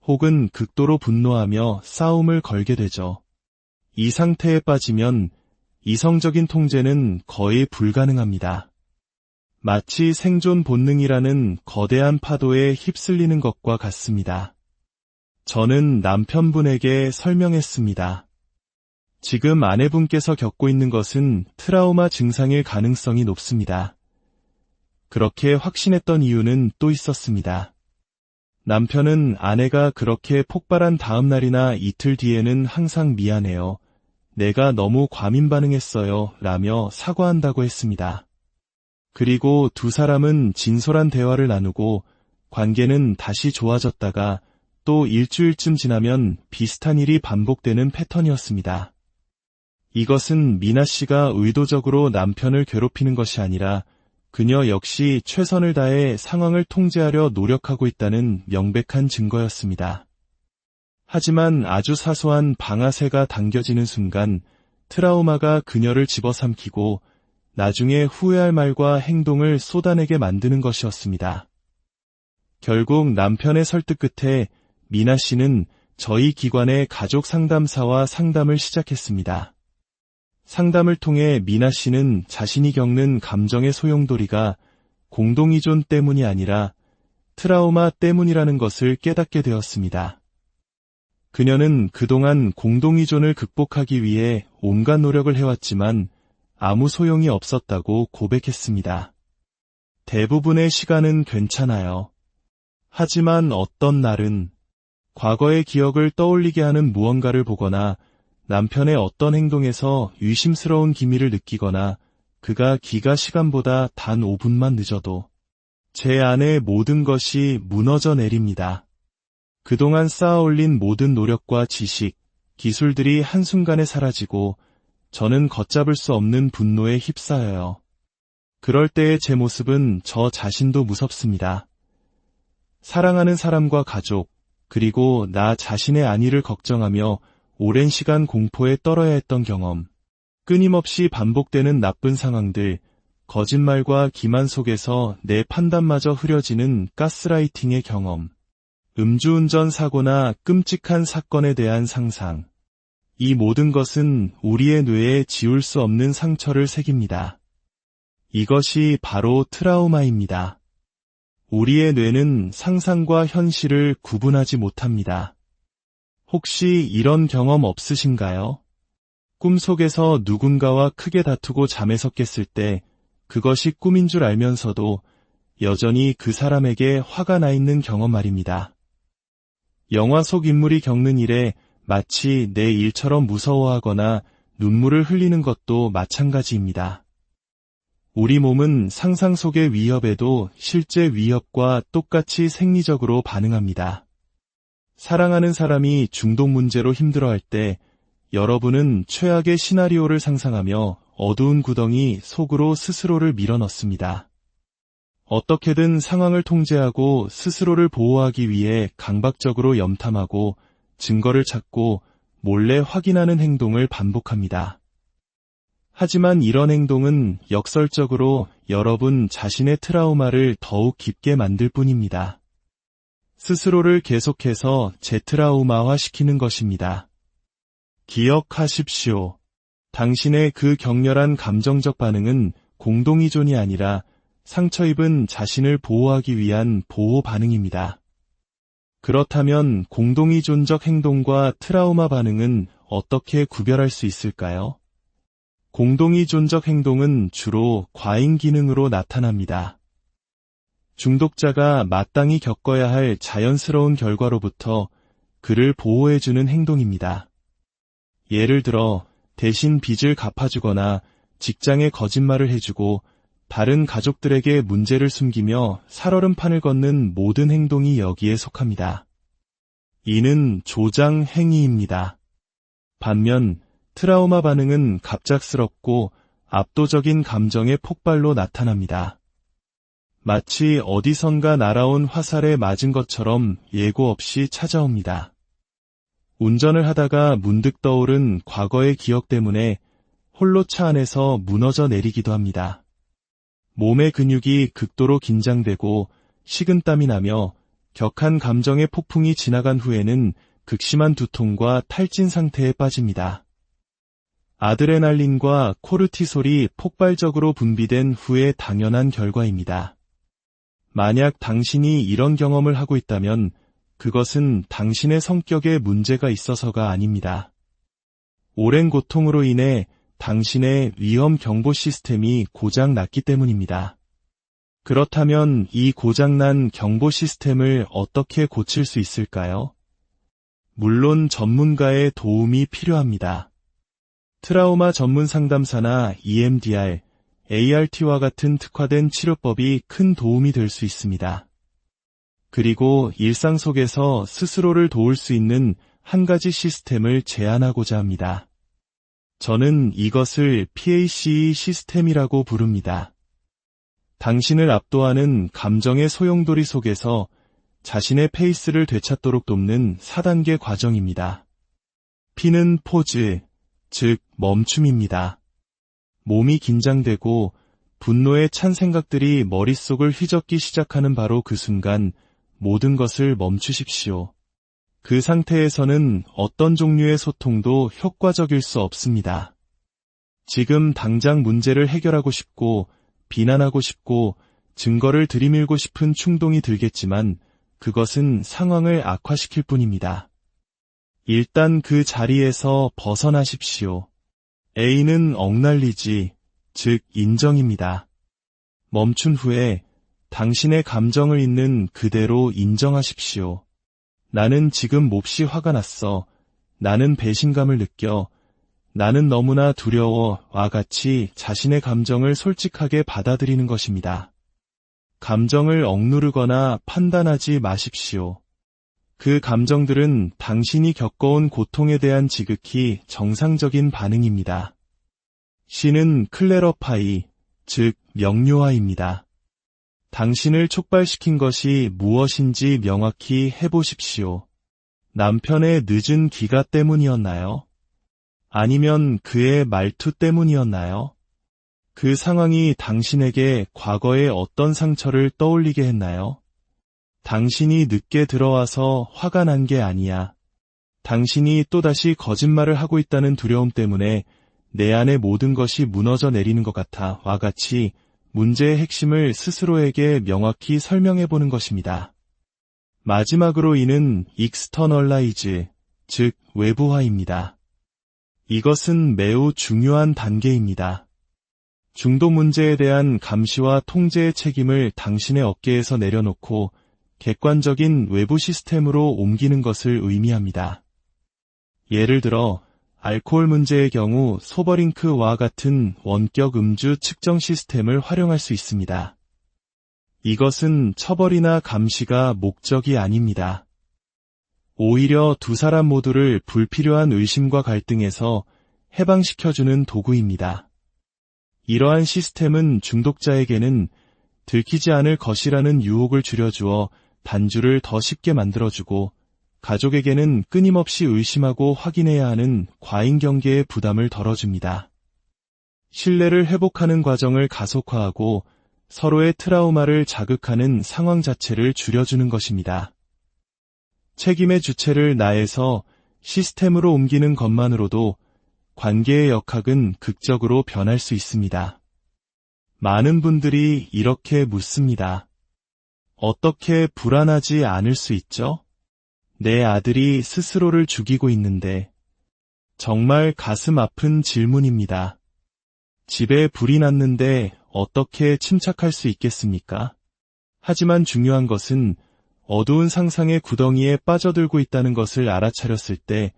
혹은 극도로 분노하며 싸움을 걸게 되죠. 이 상태에 빠지면 이성적인 통제는 거의 불가능합니다. 마치 생존 본능이라는 거대한 파도에 휩쓸리는 것과 같습니다. 저는 남편분에게 설명했습니다. 지금 아내분께서 겪고 있는 것은 트라우마 증상일 가능성이 높습니다. 그렇게 확신했던 이유는 또 있었습니다. 남편은 아내가 그렇게 폭발한 다음 날이나 이틀 뒤에는 항상 미안해요. 내가 너무 과민 반응했어요. 라며 사과한다고 했습니다. 그리고 두 사람은 진솔한 대화를 나누고 관계는 다시 좋아졌다가 또 일주일쯤 지나면 비슷한 일이 반복되는 패턴이었습니다. 이것은 미나 씨가 의도적으로 남편을 괴롭히는 것이 아니라 그녀 역시 최선을 다해 상황을 통제하려 노력하고 있다는 명백한 증거였습니다. 하지만 아주 사소한 방아쇠가 당겨지는 순간 트라우마가 그녀를 집어삼키고 나중에 후회할 말과 행동을 쏟아내게 만드는 것이었습니다. 결국 남편의 설득 끝에 미나 씨는 저희 기관의 가족 상담사와 상담을 시작했습니다. 상담을 통해 미나 씨는 자신이 겪는 감정의 소용돌이가 공동의존 때문이 아니라 트라우마 때문이라는 것을 깨닫게 되었습니다. 그녀는 그동안 공동의존을 극복하기 위해 온갖 노력을 해왔지만 아무 소용이 없었다고 고백했습니다. 대부분의 시간은 괜찮아요. 하지만 어떤 날은 과거의 기억을 떠올리게 하는 무언가를 보거나 남편의 어떤 행동에서 의심스러운 기미를 느끼거나 그가 기가 시간보다 단 5분만 늦어도 제 안의 모든 것이 무너져 내립니다. 그동안 쌓아올린 모든 노력과 지식, 기술들이 한순간에 사라지고 저는 걷잡을 수 없는 분노에 휩싸여요. 그럴 때의 제 모습은 저 자신도 무섭습니다. 사랑하는 사람과 가족, 그리고 나 자신의 안위를 걱정하며 오랜 시간 공포에 떨어야 했던 경험, 끊임없이 반복되는 나쁜 상황들, 거짓말과 기만 속에서 내 판단마저 흐려지는 가스라이팅의 경험, 음주운전 사고나 끔찍한 사건에 대한 상상. 이 모든 것은 우리의 뇌에 지울 수 없는 상처를 새깁니다. 이것이 바로 트라우마입니다. 우리의 뇌는 상상과 현실을 구분하지 못합니다. 혹시 이런 경험 없으신가요? 꿈속에서 누군가와 크게 다투고 잠에서 깼을 때 그것이 꿈인 줄 알면서도 여전히 그 사람에게 화가 나 있는 경험 말입니다. 영화 속 인물이 겪는 일에 마치 내 일처럼 무서워하거나 눈물을 흘리는 것도 마찬가지입니다. 우리 몸은 상상 속의 위협에도 실제 위협과 똑같이 생리적으로 반응합니다. 사랑하는 사람이 중독 문제로 힘들어할 때 여러분은 최악의 시나리오를 상상하며 어두운 구덩이 속으로 스스로를 밀어넣습니다. 어떻게든 상황을 통제하고 스스로를 보호하기 위해 강박적으로 염탐하고 증거를 찾고 몰래 확인하는 행동을 반복합니다. 하지만 이런 행동은 역설적으로 여러분 자신의 트라우마를 더욱 깊게 만들 뿐입니다. 스스로를 계속해서 재트라우마화 시키는 것입니다. 기억하십시오. 당신의 그 격렬한 감정적 반응은 공동의존이 아니라 상처 입은 자신을 보호하기 위한 보호 반응입니다. 그렇다면 공동의존적 행동과 트라우마 반응은 어떻게 구별할 수 있을까요? 공동의존적 행동은 주로 과잉 기능으로 나타납니다. 중독자가 마땅히 겪어야 할 자연스러운 결과로부터 그를 보호해주는 행동입니다. 예를 들어 대신 빚을 갚아주거나 직장에 거짓말을 해주고 다른 가족들에게 문제를 숨기며 살얼음판을 걷는 모든 행동이 여기에 속합니다. 이는 조장 행위입니다. 반면 트라우마 반응은 갑작스럽고 압도적인 감정의 폭발로 나타납니다. 마치 어디선가 날아온 화살에 맞은 것처럼 예고 없이 찾아옵니다. 운전을 하다가 문득 떠오른 과거의 기억 때문에 홀로 차 안에서 무너져 내리기도 합니다. 몸의 근육이 극도로 긴장되고 식은땀이 나며 격한 감정의 폭풍이 지나간 후에는 극심한 두통과 탈진 상태에 빠집니다. 아드레날린과 코르티솔이 폭발적으로 분비된 후의 당연한 결과입니다. 만약 당신이 이런 경험을 하고 있다면 그것은 당신의 성격에 문제가 있어서가 아닙니다. 오랜 고통으로 인해 당신의 위험 경보 시스템이 고장 났기 때문입니다. 그렇다면 이 고장난 경보 시스템을 어떻게 고칠 수 있을까요? 물론 전문가의 도움이 필요합니다. 트라우마 전문 상담사나 EMDR, ART와 같은 특화된 치료법이 큰 도움이 될 수 있습니다. 그리고 일상 속에서 스스로를 도울 수 있는 한 가지 시스템을 제안하고자 합니다. 저는 이것을 PACE 시스템이라고 부릅니다. 당신을 압도하는 감정의 소용돌이 속에서 자신의 페이스를 되찾도록 돕는 4단계 과정입니다. P는 포즈, 즉 멈춤입니다. 몸이 긴장되고 분노에 찬 생각들이 머릿속을 휘젓기 시작하는 바로 그 순간 모든 것을 멈추십시오. 그 상태에서는 어떤 종류의 소통도 효과적일 수 없습니다. 지금 당장 문제를 해결하고 싶고 비난하고 싶고 증거를 들이밀고 싶은 충동이 들겠지만 그것은 상황을 악화시킬 뿐입니다. 일단 그 자리에서 벗어나십시오. A는 억날리지, 즉 인정입니다. 멈춘 후에 당신의 감정을 있는 그대로 인정하십시오. 나는 지금 몹시 화가 났어. 나는 배신감을 느껴. 나는 너무나 두려워와 같이 자신의 감정을 솔직하게 받아들이는 것입니다. 감정을 억누르거나 판단하지 마십시오. 그 감정들은 당신이 겪어온 고통에 대한 지극히 정상적인 반응입니다. C는 클래러파이, 즉 명료화입니다. 당신을 촉발시킨 것이 무엇인지 명확히 해보십시오. 남편의 늦은 귀가 때문이었나요? 아니면 그의 말투 때문이었나요? 그 상황이 당신에게 과거의 어떤 상처를 떠올리게 했나요? 당신이 늦게 들어와서 화가 난 게 아니야. 당신이 또다시 거짓말을 하고 있다는 두려움 때문에 내 안의 모든 것이 무너져 내리는 것 같아 와 같이 문제의 핵심을 스스로에게 명확히 설명해 보는 것입니다. 마지막으로 이는 externalize, 즉 외부화입니다. 이것은 매우 중요한 단계입니다. 중독 문제에 대한 감시와 통제의 책임을 당신의 어깨에서 내려놓고 객관적인 외부 시스템으로 옮기는 것을 의미합니다. 예를 들어 알코올 문제의 경우 소버링크와 같은 원격 음주 측정 시스템을 활용할 수 있습니다. 이것은 처벌이나 감시가 목적이 아닙니다. 오히려 두 사람 모두를 불필요한 의심과 갈등에서 해방시켜주는 도구입니다. 이러한 시스템은 중독자에게는 들키지 않을 것이라는 유혹을 줄여주어 단주를 더 쉽게 만들어주고 가족에게는 끊임없이 의심하고 확인해야 하는 과잉 경계의 부담을 덜어줍니다. 신뢰를 회복하는 과정을 가속화하고 서로의 트라우마를 자극하는 상황 자체를 줄여주는 것입니다. 책임의 주체를 나에서 시스템으로 옮기는 것만으로도 관계의 역학은 극적으로 변할 수 있습니다. 많은 분들이 이렇게 묻습니다. 어떻게 불안하지 않을 수 있죠? 내 아들이 스스로를 죽이고 있는데. 정말 가슴 아픈 질문입니다. 집에 불이 났는데 어떻게 침착할 수 있겠습니까? 하지만 중요한 것은 어두운 상상의 구덩이에 빠져들고 있다는 것을 알아차렸을 때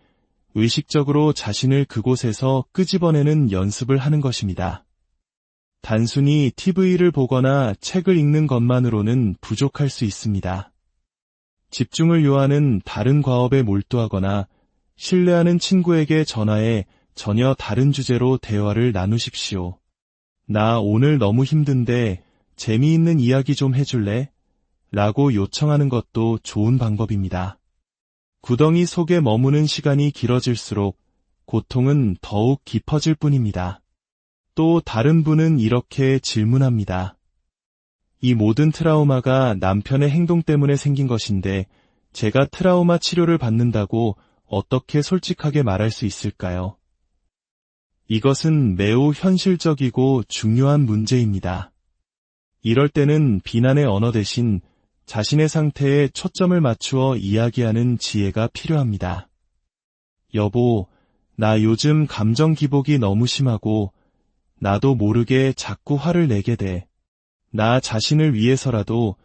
의식적으로 자신을 그곳에서 끄집어내는 연습을 하는 것입니다. 단순히 TV를 보거나 책을 읽는 것만으로는 부족할 수 있습니다. 집중을 요하는 다른 과업에 몰두하거나 신뢰하는 친구에게 전화해 전혀 다른 주제로 대화를 나누십시오. 나 오늘 너무 힘든데 재미있는 이야기 좀 해줄래? 라고 요청하는 것도 좋은 방법입니다. 구덩이 속에 머무는 시간이 길어질수록 고통은 더욱 깊어질 뿐입니다. 또 다른 분은 이렇게 질문합니다. 이 모든 트라우마가 남편의 행동 때문에 생긴 것인데 제가 트라우마 치료를 받는다고 어떻게 솔직하게 말할 수 있을까요? 이것은 매우 현실적이고 중요한 문제입니다. 이럴 때는 비난의 언어 대신 자신의 상태에 초점을 맞추어 이야기하는 지혜가 필요합니다. 여보, 나 요즘 감정 기복이 너무 심하고 나도 모르게 자꾸 화를 내게 돼. 나 자신을 위해서라도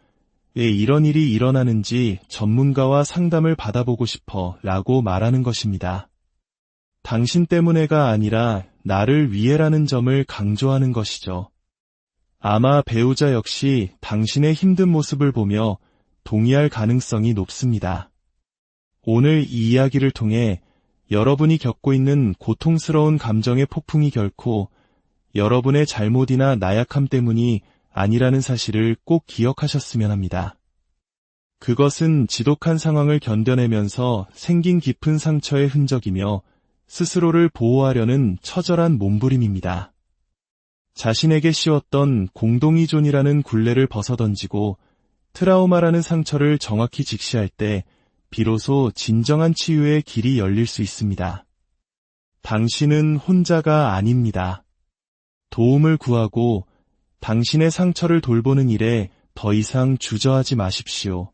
왜 이런 일이 일어나는지 전문가와 상담을 받아보고 싶어 라고 말하는 것입니다. 당신 때문에가 아니라 나를 위해라는 점을 강조하는 것이죠. 아마 배우자 역시 당신의 힘든 모습을 보며 동의할 가능성이 높습니다. 오늘 이 이야기를 통해 여러분이 겪고 있는 고통스러운 감정의 폭풍이 결코 여러분의 잘못이나 나약함 때문이 아니라는 사실을 꼭 기억하셨으면 합니다. 그것은 지독한 상황을 견뎌내면서 생긴 깊은 상처의 흔적이며 스스로를 보호하려는 처절한 몸부림입니다. 자신에게 씌웠던 공동의존이라는 굴레를 벗어던지고 트라우마라는 상처를 정확히 직시할 때 비로소 진정한 치유의 길이 열릴 수 있습니다. 당신은 혼자가 아닙니다. 도움을 구하고 당신의 상처를 돌보는 일에 더 이상 주저하지 마십시오.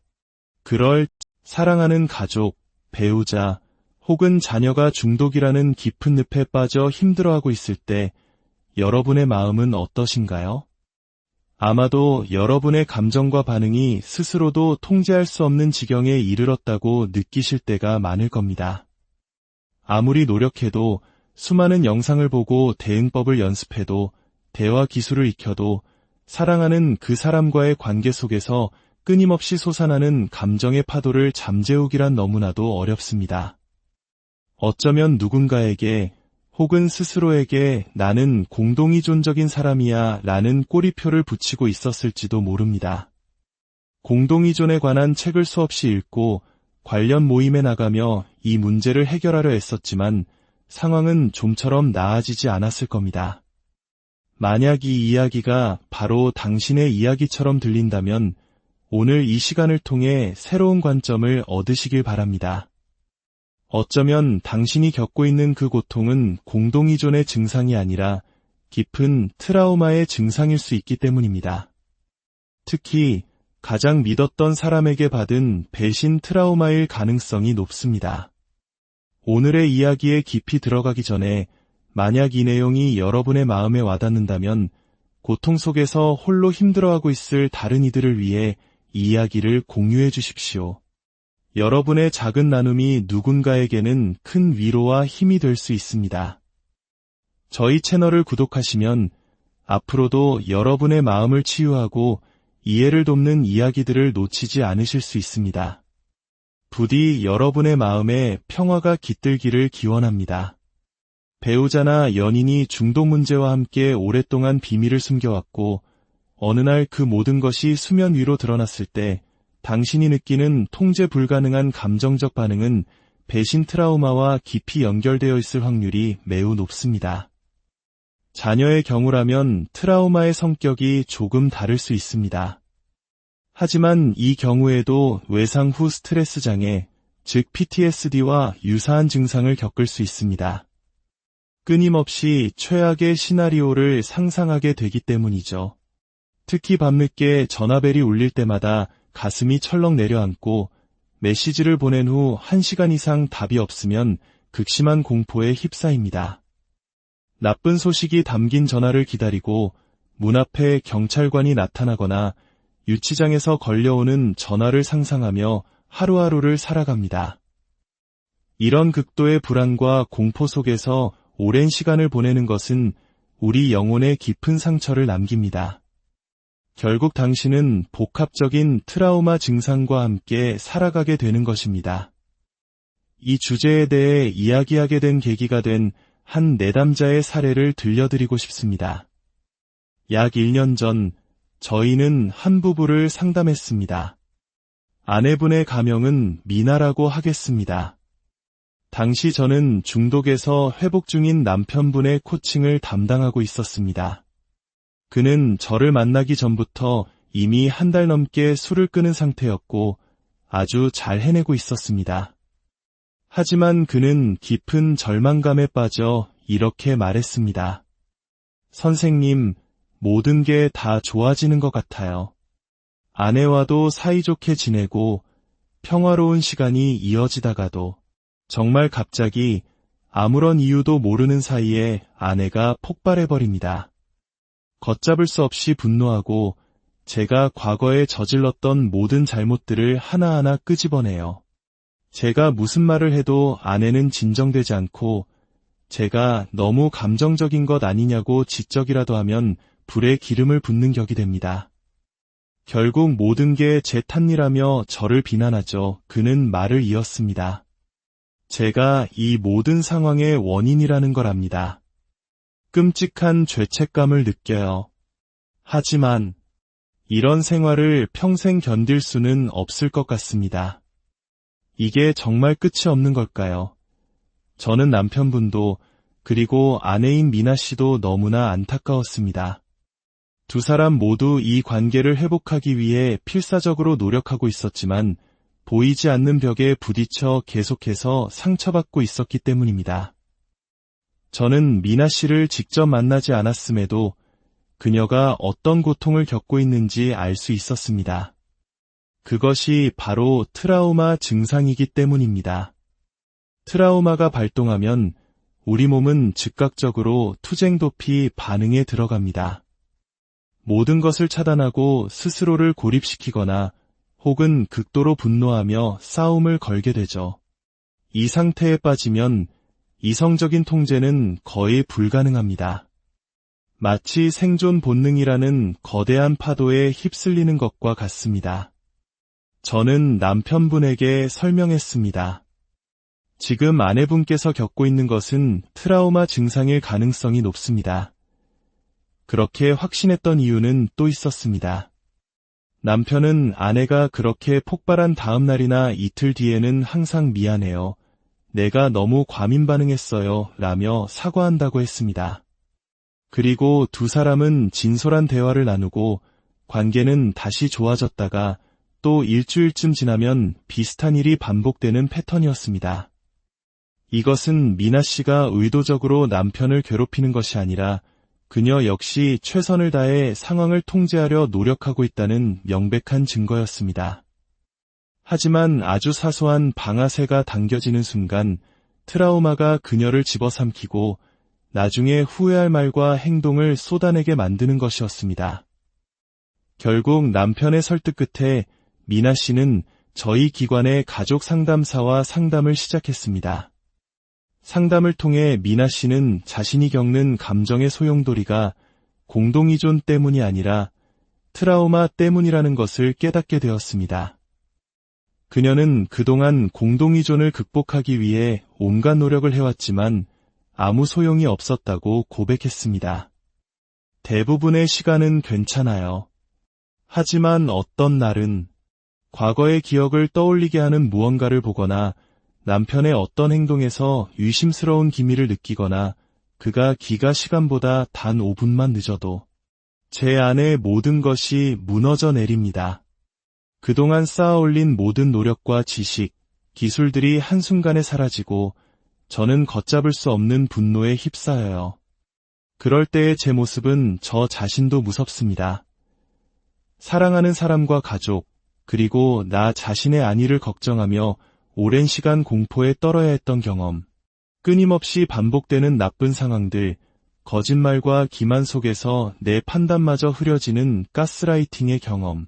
그럴 사랑하는 가족, 배우자 혹은 자녀가 중독이라는 깊은 늪에 빠져 힘들어하고 있을 때 여러분의 마음은 어떠신가요? 아마도 여러분의 감정과 반응이 스스로도 통제할 수 없는 지경에 이르렀다고 느끼실 때가 많을 겁니다. 아무리 노력해도 수많은 영상을 보고 대응법을 연습해도 대화 기술을 익혀도 사랑하는 그 사람과의 관계 속에서 끊임없이 솟아나는 감정의 파도를 잠재우기란 너무나도 어렵습니다. 어쩌면 누군가에게 혹은 스스로에게 나는 공동의존적인 사람이야 라는 꼬리표를 붙이고 있었을지도 모릅니다. 공동의존에 관한 책을 수없이 읽고 관련 모임에 나가며 이 문제를 해결하려 애썼지만 상황은 좀처럼 나아지지 않았을 겁니다. 만약 이 이야기가 바로 당신의 이야기처럼 들린다면 오늘 이 시간을 통해 새로운 관점을 얻으시길 바랍니다. 어쩌면 당신이 겪고 있는 그 고통은 공동의존의 증상이 아니라 깊은 트라우마의 증상일 수 있기 때문입니다. 특히 가장 믿었던 사람에게 받은 배신 트라우마일 가능성이 높습니다. 오늘의 이야기에 깊이 들어가기 전에 만약 이 내용이 여러분의 마음에 와닿는다면 고통 속에서 홀로 힘들어하고 있을 다른 이들을 위해 이 이야기를 공유해 주십시오. 여러분의 작은 나눔이 누군가에게는 큰 위로와 힘이 될 수 있습니다. 저희 채널을 구독하시면 앞으로도 여러분의 마음을 치유하고 이해를 돕는 이야기들을 놓치지 않으실 수 있습니다. 부디 여러분의 마음에 평화가 깃들기를 기원합니다. 배우자나 연인이 중독 문제와 함께 오랫동안 비밀을 숨겨왔고 어느 날 그 모든 것이 수면 위로 드러났을 때 당신이 느끼는 통제 불가능한 감정적 반응은 배신 트라우마와 깊이 연결되어 있을 확률이 매우 높습니다. 자녀의 경우라면 트라우마의 성격이 조금 다를 수 있습니다. 하지만 이 경우에도 외상 후 스트레스 장애, 즉 PTSD와 유사한 증상을 겪을 수 있습니다. 끊임없이 최악의 시나리오를 상상하게 되기 때문이죠. 특히 밤늦게 전화벨이 울릴 때마다 가슴이 철렁 내려앉고 메시지를 보낸 후 1시간 이상 답이 없으면 극심한 공포에 휩싸입니다. 나쁜 소식이 담긴 전화를 기다리고 문 앞에 경찰관이 나타나거나 유치장에서 걸려오는 전화를 상상하며 하루하루를 살아갑니다. 이런 극도의 불안과 공포 속에서 오랜 시간을 보내는 것은 우리 영혼에 깊은 상처를 남깁니다. 결국 당신은 복합적인 트라우마 증상과 함께 살아가게 되는 것입니다. 이 주제에 대해 이야기하게 된 계기가 된 한 내담자의 사례를 들려드리고 싶습니다. 약 1년 전 저희는 한 부부를 상담했습니다. 아내분의 가명은 미나라고 하겠습니다. 당시 저는 중독에서 회복 중인 남편분의 코칭을 담당하고 있었습니다. 그는 저를 만나기 전부터 이미 1달 넘게 술을 끊은 상태였고 아주 잘 해내고 있었습니다. 하지만 그는 깊은 절망감에 빠져 이렇게 말했습니다. 선생님, 모든 게 다 좋아지는 것 같아요. 아내와도 사이좋게 지내고 평화로운 시간이 이어지다가도 정말 갑자기 아무런 이유도 모르는 사이에 아내가 폭발해버립니다. 걷잡을 수 없이 분노하고 제가 과거에 저질렀던 모든 잘못들을 하나하나 끄집어내요. 제가 무슨 말을 해도 아내는 진정되지 않고 제가 너무 감정적인 것 아니냐고 지적이라도 하면 불에 기름을 붓는 격이 됩니다. 결국 모든 게 제 탓이라며 저를 비난하죠. 그는 말을 이었습니다. 제가 이 모든 상황의 원인이라는 걸 압니다. 끔찍한 죄책감을 느껴요. 하지만 이런 생활을 평생 견딜 수는 없을 것 같습니다. 이게 정말 끝이 없는 걸까요? 저는 남편분도 그리고 아내인 미나 씨도 너무나 안타까웠습니다. 두 사람 모두 이 관계를 회복하기 위해 필사적으로 노력하고 있었지만 보이지 않는 벽에 부딪혀 계속해서 상처받고 있었기 때문입니다. 저는 미나 씨를 직접 만나지 않았음에도 그녀가 어떤 고통을 겪고 있는지 알 수 있었습니다. 그것이 바로 트라우마 증상이기 때문입니다. 트라우마가 발동하면 우리 몸은 즉각적으로 투쟁도피 반응에 들어갑니다. 모든 것을 차단하고 스스로를 고립시키거나 혹은 극도로 분노하며 싸움을 걸게 되죠. 이 상태에 빠지면 이성적인 통제는 거의 불가능합니다. 마치 생존 본능이라는 거대한 파도에 휩쓸리는 것과 같습니다. 저는 남편분에게 설명했습니다. 지금 아내분께서 겪고 있는 것은 트라우마 증상일 가능성이 높습니다. 그렇게 확신했던 이유는 또 있었습니다. 남편은 아내가 그렇게 폭발한 다음 날이나 이틀 뒤에는 항상 미안해요. 내가 너무 과민 반응했어요. 라며 사과한다고 했습니다. 그리고 두 사람은 진솔한 대화를 나누고 관계는 다시 좋아졌다가 또 일주일쯤 지나면 비슷한 일이 반복되는 패턴이었습니다. 이것은 미나 씨가 의도적으로 남편을 괴롭히는 것이 아니라 그녀 역시 최선을 다해 상황을 통제하려 노력하고 있다는 명백한 증거였습니다. 하지만 아주 사소한 방아쇠가 당겨지는 순간 트라우마가 그녀를 집어삼키고 나중에 후회할 말과 행동을 쏟아내게 만드는 것이었습니다. 결국 남편의 설득 끝에 미나 씨는 저희 기관의 가족 상담사와 상담을 시작했습니다. 상담을 통해 미나 씨는 자신이 겪는 감정의 소용돌이가 공동의존 때문이 아니라 트라우마 때문이라는 것을 깨닫게 되었습니다. 그녀는 그동안 공동의존을 극복하기 위해 온갖 노력을 해왔지만 아무 소용이 없었다고 고백했습니다. 대부분의 시간은 괜찮아요. 하지만 어떤 날은 과거의 기억을 떠올리게 하는 무언가를 보거나 남편의 어떤 행동에서 의심스러운 기미를 느끼거나 그가 기가 시간보다 단 5분만 늦어도 제 안의 모든 것이 무너져 내립니다. 그동안 쌓아올린 모든 노력과 지식, 기술들이 한순간에 사라지고 저는 걷잡을 수 없는 분노에 휩싸여요. 그럴 때의 제 모습은 저 자신도 무섭습니다. 사랑하는 사람과 가족, 그리고 나 자신의 안위를 걱정하며 오랜 시간 공포에 떨어야 했던 경험, 끊임없이 반복되는 나쁜 상황들, 거짓말과 기만 속에서 내 판단마저 흐려지는 가스라이팅의 경험,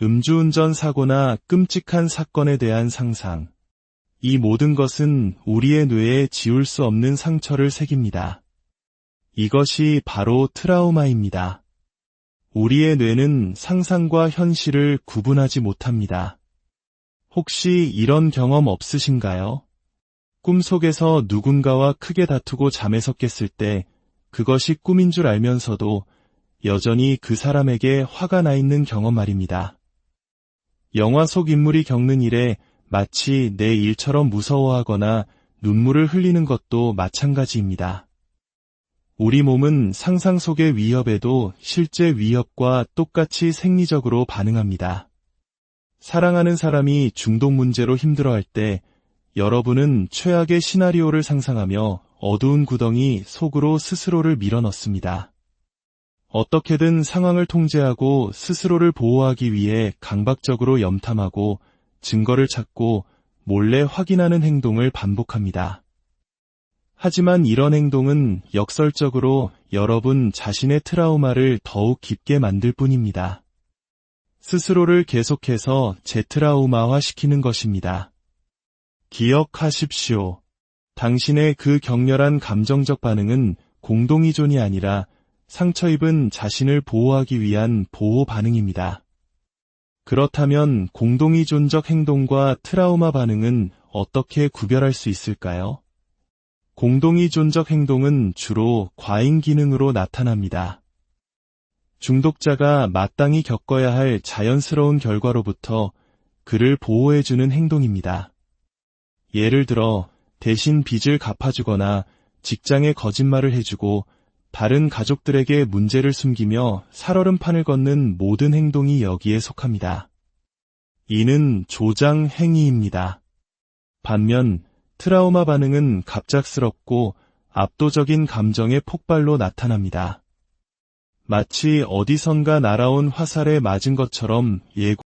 음주운전 사고나 끔찍한 사건에 대한 상상, 이 모든 것은 우리의 뇌에 지울 수 없는 상처를 새깁니다. 이것이 바로 트라우마입니다. 우리의 뇌는 상상과 현실을 구분하지 못합니다. 혹시 이런 경험 없으신가요? 꿈속에서 누군가와 크게 다투고 잠에서 깼을 때 그것이 꿈인 줄 알면서도 여전히 그 사람에게 화가 나 있는 경험 말입니다. 영화 속 인물이 겪는 일에 마치 내 일처럼 무서워하거나 눈물을 흘리는 것도 마찬가지입니다. 우리 몸은 상상 속의 위협에도 실제 위협과 똑같이 생리적으로 반응합니다. 사랑하는 사람이 중독 문제로 힘들어할 때 여러분은 최악의 시나리오를 상상하며 어두운 구덩이 속으로 스스로를 밀어넣습니다. 어떻게든 상황을 통제하고 스스로를 보호하기 위해 강박적으로 염탐하고 증거를 찾고 몰래 확인하는 행동을 반복합니다. 하지만 이런 행동은 역설적으로 여러분 자신의 트라우마를 더욱 깊게 만들 뿐입니다. 스스로를 계속해서 재트라우마화시키는 것입니다. 기억하십시오. 당신의 그 격렬한 감정적 반응은 공동의존이 아니라 상처 입은 자신을 보호하기 위한 보호 반응입니다. 그렇다면 공동의존적 행동과 트라우마 반응은 어떻게 구별할 수 있을까요? 공동의존적 행동은 주로 과잉 기능으로 나타납니다. 중독자가 마땅히 겪어야 할 자연스러운 결과로부터 그를 보호해주는 행동입니다. 예를 들어 대신 빚을 갚아주거나 직장에 거짓말을 해주고 다른 가족들에게 문제를 숨기며 살얼음판을 걷는 모든 행동이 여기에 속합니다. 이는 조장 행위입니다. 반면 트라우마 반응은 갑작스럽고 압도적인 감정의 폭발로 나타납니다. 마치 어디선가 날아온 화살에 맞은 것처럼 예고